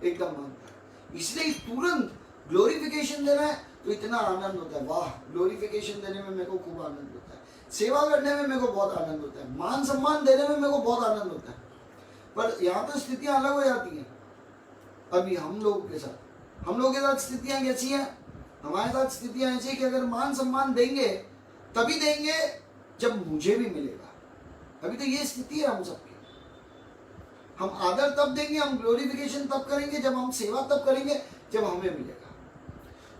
एकदम मानता है। इसलिए तुरंत ग्लोरिफिकेशन देना है तो इतना आनंद होता है, वाह, ग्लोरिफिकेशन देने में मेरे को खूब आनंद होता है, सेवा करने में मेरे को बहुत आनंद होता है, मान सम्मान देने में मेरे को बहुत आनंद होता है। पर यहाँ तो स्थितियां अलग हो जाती हैं। अभी हम लोगों के साथ स्थितियां कैसी हैं? हमारे साथ स्थितियां ऐसी कि अगर मान सम्मान देंगे तभी देंगे जब मुझे भी मिलेगा। अभी तो ये स्थिति है हम सबकी। हम आदर तब देंगे, हम ग्लोरिफिकेशन तब करेंगे, जब हम सेवा तब करेंगे जब हमें मिलेगा।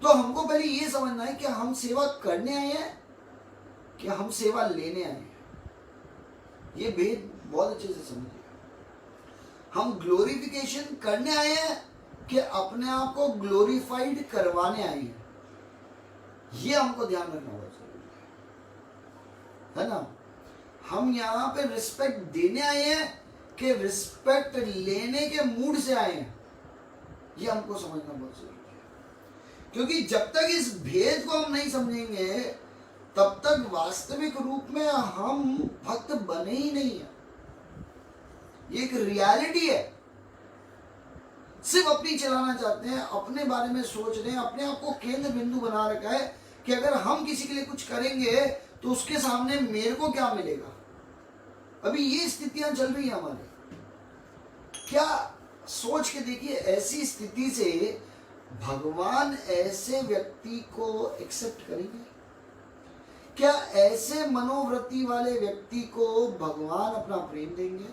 तो हमको पहले ये समझना है कि हम सेवा करने आए हैं कि हम सेवा लेने आए हैं। ये भेद बहुत अच्छे से समझिए। हम ग्लोरिफिकेशन करने आए हैं कि अपने आप को ग्लोरीफाइड करवाने आए हैं, ये हमको ध्यान रखना बहुत जरूरी है ना। हम यहाँ पे रिस्पेक्ट देने आए हैं कि रिस्पेक्ट लेने के मूड से आए हैं, ये हमको समझना बहुत जरूरी है। क्योंकि जब तक इस भेद को हम नहीं समझेंगे तब तक वास्तविक रूप में हम भक्त बने ही नहीं है। ये एक रियलिटी है। सिर्फ अपनी चलाना चाहते हैं, अपने बारे में सोच रहे हैं, अपने आप को केंद्र बिंदु बना रखा है कि अगर हम किसी के लिए कुछ करेंगे तो उसके सामने मेरे को क्या मिलेगा। अभी ये स्थितियां चल रही है हमारी। क्या सोच के देखिए, ऐसी स्थिति से भगवान ऐसे व्यक्ति को एक्सेप्ट करेंगे? क्या ऐसे मनोवृत्ति वाले व्यक्ति को भगवान अपना प्रेम देंगे?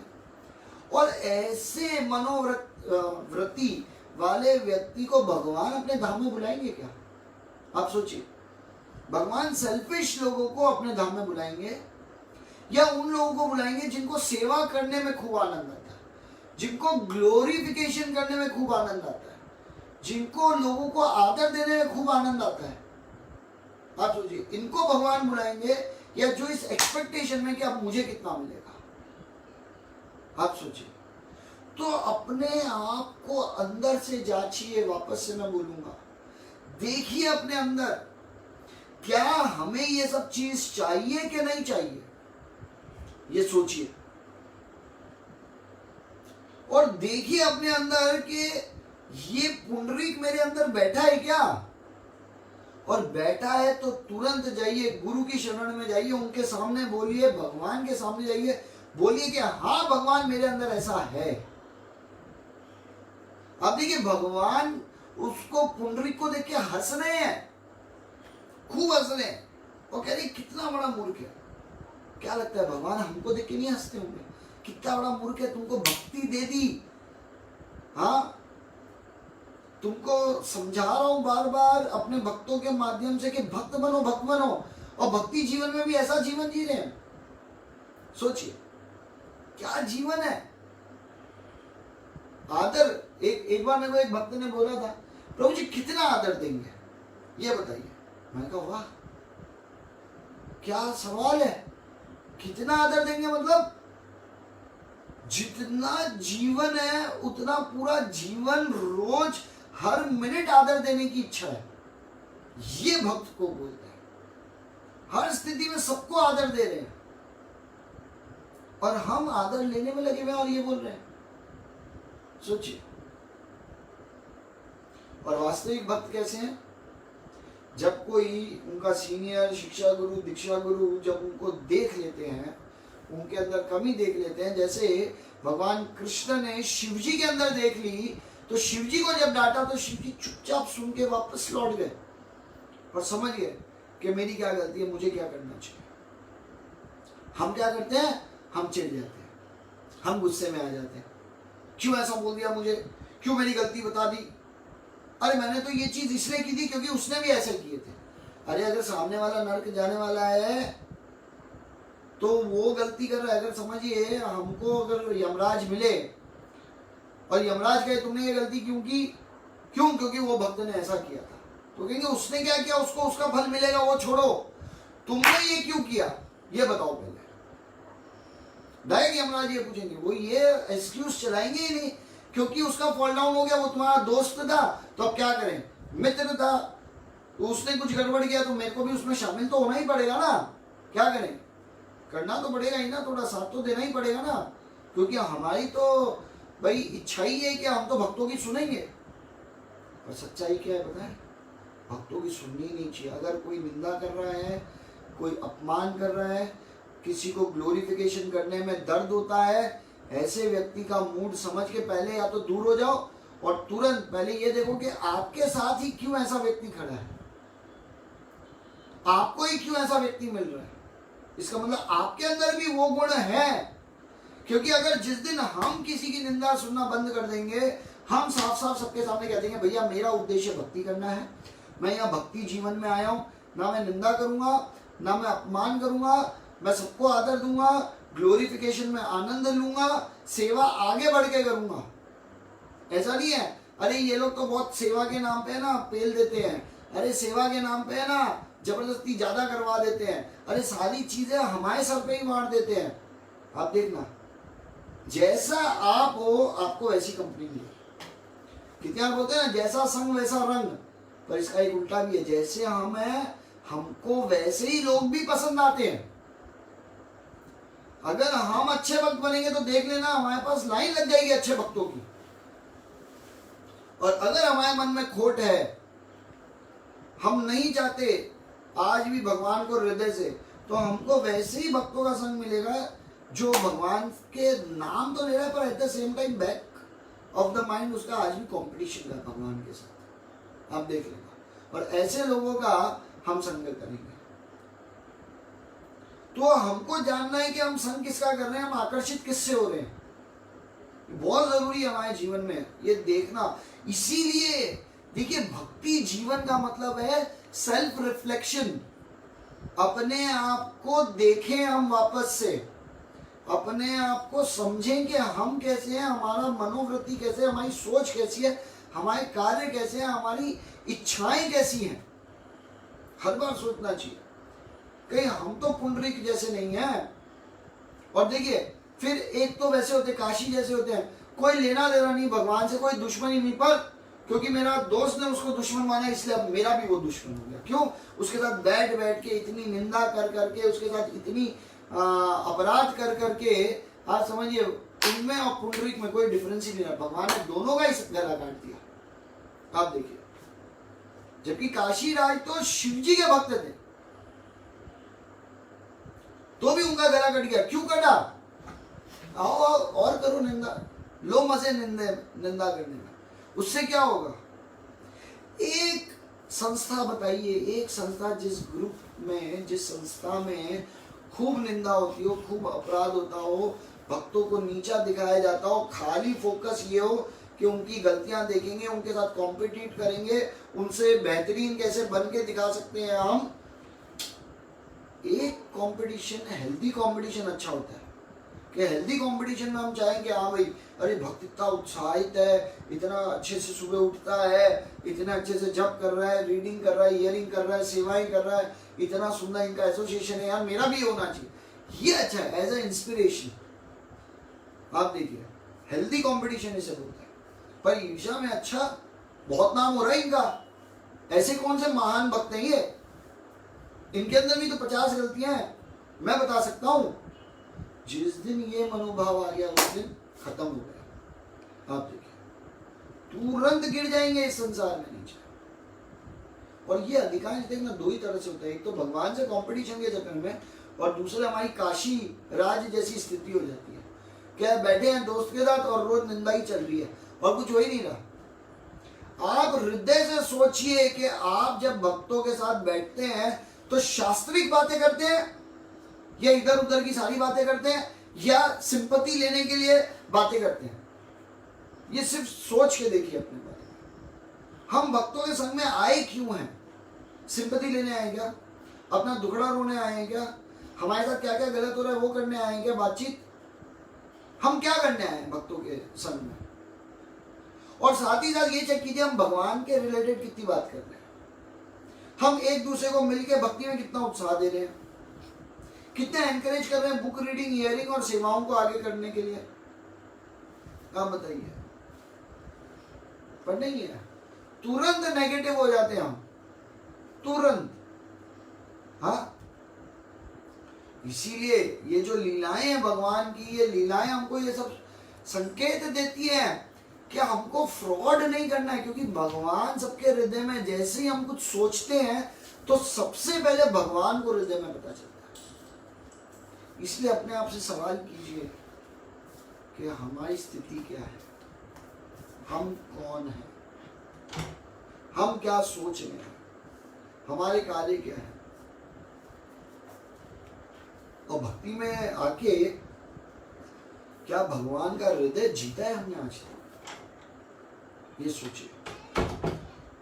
और ऐसे मनोवृत्ति वाले व्यक्ति को भगवान अपने धाम में बुलाएंगे क्या? आप सोचिए, भगवान सेल्फिश लोगों को अपने धाम में बुलाएंगे या उन लोगों को बुलाएंगे जिनको सेवा करने में खूब आनंद आता है, जिनको ग्लोरिफिकेशन करने में खूब आनंद आता है, जिनको लोगों को आदर देने में खूब आनंद आता है? आप सोचिए, इनको भगवान बुलाएंगे या जो इस एक्सपेक्टेशन में कि अब मुझे कितना मिलेगा? आप सोचिए। तो अपने आप को अंदर से जांचिए। वापस से मैं बोलूंगा, देखिए अपने अंदर, क्या हमें ये सब चीज चाहिए कि नहीं चाहिए? ये सोचिए और देखिए अपने अंदर कि ये पुंडरीक मेरे अंदर बैठा है क्या? और बैठा है तो तुरंत जाइए, गुरु की शरण में जाइए, उनके सामने बोलिए, भगवान के सामने जाइए, बोलिए कि हाँ भगवान मेरे अंदर ऐसा है। अब देखिए, भगवान उसको पुंडरीक को देख के हंस रहे हैं, खूब हंस रहे हैं और कह रहे कितना बड़ा मूर्ख है। क्या लगता है भगवान हमको देख के नहीं हंसते होंगे? कितना बड़ा मूर्ख है, तुमको भक्ति दे दी। हाँ, तुमको समझा रहा हूं बार बार अपने भक्तों के माध्यम से कि भक्त बनो, भक्त बनो, और भक्ति जीवन में भी ऐसा जीवन जी रहे हैं। सोचिए क्या जीवन है। आदर, एक बार मेरे को एक भक्त ने बोला था, प्रभु जी कितना आदर देंगे ये बताइए। मैंने कहा वाह, क्या सवाल है, कितना आदर देंगे? मतलब जितना जीवन है उतना पूरा जीवन, रोज हर मिनट आदर देने की इच्छा है। ये भक्त को बोलते हैं। हर स्थिति में सबको आदर दे रहे हैं और हम आदर लेने में लगे हुए हैं और ये बोल रहे हैं। सोचिए। और वास्तविक भक्त कैसे हैं? जब कोई उनका सीनियर, शिक्षा गुरु, दीक्षा गुरु जब उनको देख लेते हैं, उनके अंदर कमी देख लेते हैं, जैसे भगवान कृष्ण ने शिव जी के अंदर देख ली, तो शिव जी को जब डांटा तो शिव जी चुपचाप सुन के वापस लौट गए और समझ गए कि मेरी क्या गलती है, मुझे क्या करना चाहिए। हम क्या करते हैं? हम चिढ़ जाते हैं, हम गुस्से में आ जाते हैं, क्यों ऐसा बोल दिया मुझे, क्यों मेरी गलती बता दी, अरे मैंने तो ये चीज इसलिए की थी क्योंकि उसने भी ऐसे किए थे। अरे अगर सामने वाला नरक जाने वाला है तो वो गलती कर रहा है। अगर समझिए हमको अगर यमराज मिले और यमराज कहे तुमने ये गलती क्यों की, क्यों? क्योंकि वो भक्त ने ऐसा किया था, तो कहेंगे उसने क्या किया, उसको उसका फल मिलेगा, वो छोड़ो, तुमने ये क्यों किया ये बताओ पहले। डायरेक्ट यमराज ये पूछेंगे, वो ये एक्सक्यूज चलाएंगे ही नहीं, क्योंकि उसका फॉल डाउन हो गया, वो तुम्हारा दोस्त था तो अब क्या करें, मित्र था, तो उसने कुछ गड़बड़ किया तो मेरे को भी उसमें शामिल तो होना ही पड़ेगा ना, क्या करें, करना तो पड़ेगा ही ना, थोड़ा साथ तो देना ही पड़ेगा ना, क्योंकि हमारी तो भाई इच्छा ही है कि हम तो भक्तों की सुनेंगे। पर सच्चाई क्या है पता है? भक्तों की सुननी नहीं चाहिए। अगर कोई निंदा कर रहा है, कोई अपमान कर रहा है, किसी को ग्लोरिफिकेशन करने में दर्द होता है, ऐसे व्यक्ति का मूड समझ के पहले या तो दूर हो जाओ और तुरंत पहले ये देखो कि आपके साथ ही क्यों ऐसा व्यक्ति खड़ा है, आपको ही क्यों ऐसा व्यक्ति मिल रहा है। इसका मतलब आपके अंदर भी वो गुण है। क्योंकि अगर जिस दिन हम किसी की निंदा सुनना बंद कर देंगे, हम साफ साफ सबके सामने कह देंगे भैया मेरा उद्देश्य भक्ति करना है, मैं यहाँ भक्ति जीवन में आया हूँ, ना मैं निंदा करूंगा, ना मैं अपमान करूंगा, मैं सबको आदर दूंगा, ग्लोरिफिकेशन में आनंद लूंगा, सेवा आगे बढ़ के करूंगा। ऐसा नहीं है अरे ये लोग तो बहुत सेवा के नाम पे है ना पेल देते हैं, अरे सेवा के नाम पे है ना जबरदस्ती ज्यादा करवा देते हैं, अरे सारी चीजें हमारे सर पे ही मार देते हैं। आप देखना जैसा आप हो आपको ऐसी कंपनी मिलेगी। कितने बोलते हैं ना जैसा संग वैसा रंग, पर इसका एक उल्टा भी है, जैसे हम हैं हमको वैसे ही लोग भी पसंद आते हैं। अगर हम अच्छे भक्त बनेंगे तो देख लेना हमारे पास लाइन लग जाएगी अच्छे भक्तों की। और अगर हमारे मन में खोट है, हम नहीं चाहते आज भी भगवान को हृदय से, तो हमको वैसे ही भक्तों का संग मिलेगा जो भगवान के नाम तो ले रहा है पर at the same time back of the mind उसका आज भी कॉम्पिटिशन है भगवान के साथ। आप देख लेना। और ऐसे लोगों का हम संग करेंगे। तो हमको जानना है कि हम संग किसका कर रहे हैं, हम आकर्षित किससे हो रहे हैं। बहुत जरूरी है हमारे जीवन में ये देखना। इसीलिए देखिए भक्ति जीवन का मतलब है सेल्फ रिफ्लेक्शन। अपने आप को देखें हम वापस से, अपने आप को समझें कि हम कैसे हैं, हमारा मनोवृत्ति कैसे है, हमारी सोच कैसी है, हमारे कार्य कैसे हैं, हमारी इच्छाएं कैसी हैं। हर बार सोचना चाहिए कहीं हम तो पुंडरीक जैसे नहीं हैं। और देखिए फिर एक तो वैसे होते काशी जैसे होते हैं, कोई लेना देना नहीं भगवान से, कोई दुश्मनी नहीं, पर क्योंकि मेरा दोस्त ने उसको दुश्मन माना इसलिए अब मेरा भी वो दुश्मन हो गया। क्यों? उसके साथ बैठ बैठ के इतनी निंदा कर करके, उसके साथ इतनी अपराध कर करके, आप समझिए उनमें और पुंडरीक में कोई डिफरेंस ही नहीं रहा। भगवान ने दोनों का ही गला काट दिया। आप देखिए, जबकि काशी राज तो शिव जी के भक्त थे तो भी उनका गला कट गया। क्यों कटा? आओ और करो निंदा, लो मजे निंदा करने में, उससे क्या होगा? एक संस्था बताइए, एक संस्था जिस ग्रुप में, जिस संस्था में खूब निंदा होती हो, खूब अपराध होता हो, भक्तों को नीचा दिखाया जाता हो, खाली फोकस ये हो कि उनकी गलतियां देखेंगे, उनके साथ कॉम्पिटिट करेंगे, उनसे बेहतरीन कैसे बन के दिखा सकते हैं हम। एक कंपटीशन, हेल्दी कंपटीशन अच्छा होता है कि हेल्दी कंपटीशन में हम चाहें कि हाँ भाई, अरे भक्त इतना उत्साहित है, इतना अच्छे से सुबह उठता है, इतना अच्छे से जप कर रहा है, रीडिंग कर रहा है, हियरिंग कर रहा है, सेवाएं कर रहा है, इतना सुंदर इनका एसोसिएशन है, यार मेरा भी होना चाहिए। ये अच्छा है एज ए इंस्पिरेशन। आप देखिए हेल्दी कंपटीशन इसे बोलते हैं। पर ईर्ष्या में अच्छा बहुत नाम हो रहा है इनका। ऐसे कौन से महान भक्त हैं ये, इनके अंदर भी तो 50 गलतियां हैं। मैं बता सकता हूं, जिस दिन ये मनोभाव आ गया उस दिन खत्म हो गया। आप देखिए तुरंत गिर जाएंगे इस संसार में नीचे। और ये अधिकांश देखना दो ही तरह से होता है, एक तो भगवान से कंपटीशन के चक्कर में, और दूसरे हमारी काशी राज जैसी स्थिति हो जाती है। क्या बैठे हैं दोस्त के साथ और रोज निंदा ही चल रही है और कुछ हो ही नहीं रहा। आप हृदय से सोचिए कि आप जब भक्तों के साथ बैठते हैं तो शास्त्रिक बातें करते हैं या इधर उधर की सारी बातें करते हैं या सिंपैथी लेने के लिए बातें करते हैं। ये सिर्फ सोच के देखिए अपने बारे में। हम भक्तों के संग में आए क्यों हैं? सिंपैथी लेने आए क्या? अपना दुखड़ा रोने आए हैं क्या? हमारे साथ क्या क्या गलत हो रहा है वो करने आए हैं क्या? बातचीत हम क्या करने आए हैं भक्तों के संग में? और साथ ही साथ ये चेक कीजिए हम भगवान के रिलेटेड कितनी बात कर रहे हैं। हम एक दूसरे को मिलकर भक्ति में कितना उत्साह दे रहे हैं, कितने एनकरेज कर रहे हैं बुक रीडिंग, हियरिंग और सेवाओं को आगे करने के लिए। आप बताइए, पर नहीं है, तुरंत नेगेटिव हो जाते हैं हम, तुरंत। हाँ, इसीलिए ये जो लीलाएं हैं भगवान की, ये लीलाएं हमको ये सब संकेत देती हैं कि हमको फ्रॉड नहीं करना है। क्योंकि भगवान सबके हृदय में, जैसे ही हम कुछ सोचते हैं तो सबसे पहले भगवान को हृदय में पता चलता है। इसलिए अपने आप से सवाल कीजिए कि हमारी स्थिति क्या है, हम कौन हैं, हम क्या सोच रहे हैं, हमारे कार्य क्या है। और भक्ति में आके क्या भगवान का हृदय जीता है हमने आज तक? ये सोचिए।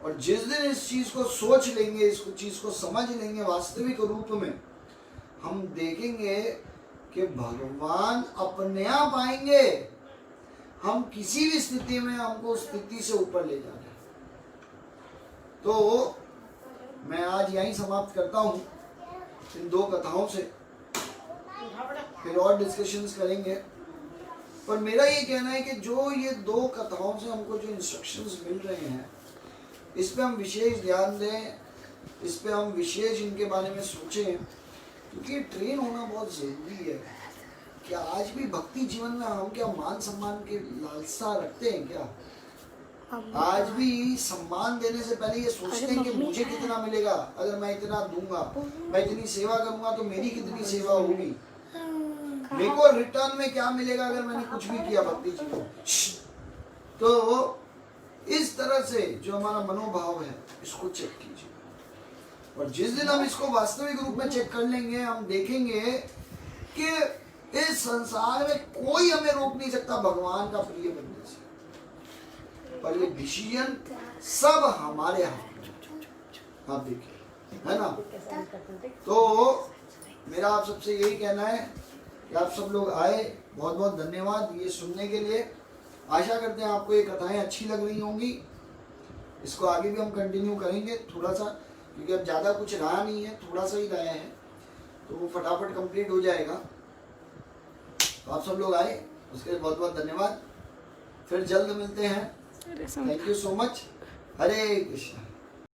और जिस दिन इस चीज को सोच लेंगे, इस चीज को समझ लेंगे वास्तविक रूप में, हम देखेंगे कि भगवान अपने आप आएंगे। हम किसी भी स्थिति में हमको स्थिति से ऊपर ले जा रहे हैं। तो मैं आज यहीं समाप्त करता हूं इन दो कथाओं से, फिर और डिस्कशंस करेंगे। पर मेरा ये कहना है कि जो ये दो कथाओं से हमको जो इंस्ट्रक्शंस मिल रहे हैं इस पे हम विशेष ध्यान दें, इस पे हम विशेष इनके बारे में सोचें, क्योंकि ट्रेन होना बहुत जरूरी है। क्या आज भी भक्ति जीवन में हम क्या मान सम्मान के लालसा रखते हैं क्या? आज भी सम्मान देने से पहले ये सोचते हैं कि मुझे कितना मिलेगा, अगर मैं इतना दूंगा, मैं इतनी सेवा करूंगा तो मेरी कितनी सेवा होगी, मेरे को रिटर्न में क्या मिलेगा अगर मैंने कुछ भी किया भक्ति जीवन। तो इस तरह से जो हमारा मनोभाव है इसको चेक कीजिए, और जिस दिन हम इसको वास्तविक रूप में चेक कर लेंगे, हम देखेंगे कि इस संसार में कोई हमें रोक नहीं सकता भगवान का प्रिय बनने से, पर ये डिसीजन सब हमारे हाथ में। आप देखिए, है ना? तो मेरा आप सबसे यही कहना है कि आप सब लोग आए, बहुत बहुत धन्यवाद ये सुनने के लिए। आशा करते हैं आपको ये कथाएं अच्छी लग रही होंगी। इसको आगे भी हम कंटिन्यू करेंगे थोड़ा सा, क्योंकि अब ज़्यादा कुछ रहा नहीं है, थोड़ा सा ही रहा है, तो वो फटाफट कंप्लीट हो जाएगा। तो आप सब लोग आए, उसके लिए बहुत बहुत धन्यवाद। फिर जल्द मिलते हैं। Thank you so much. Hare Krishna.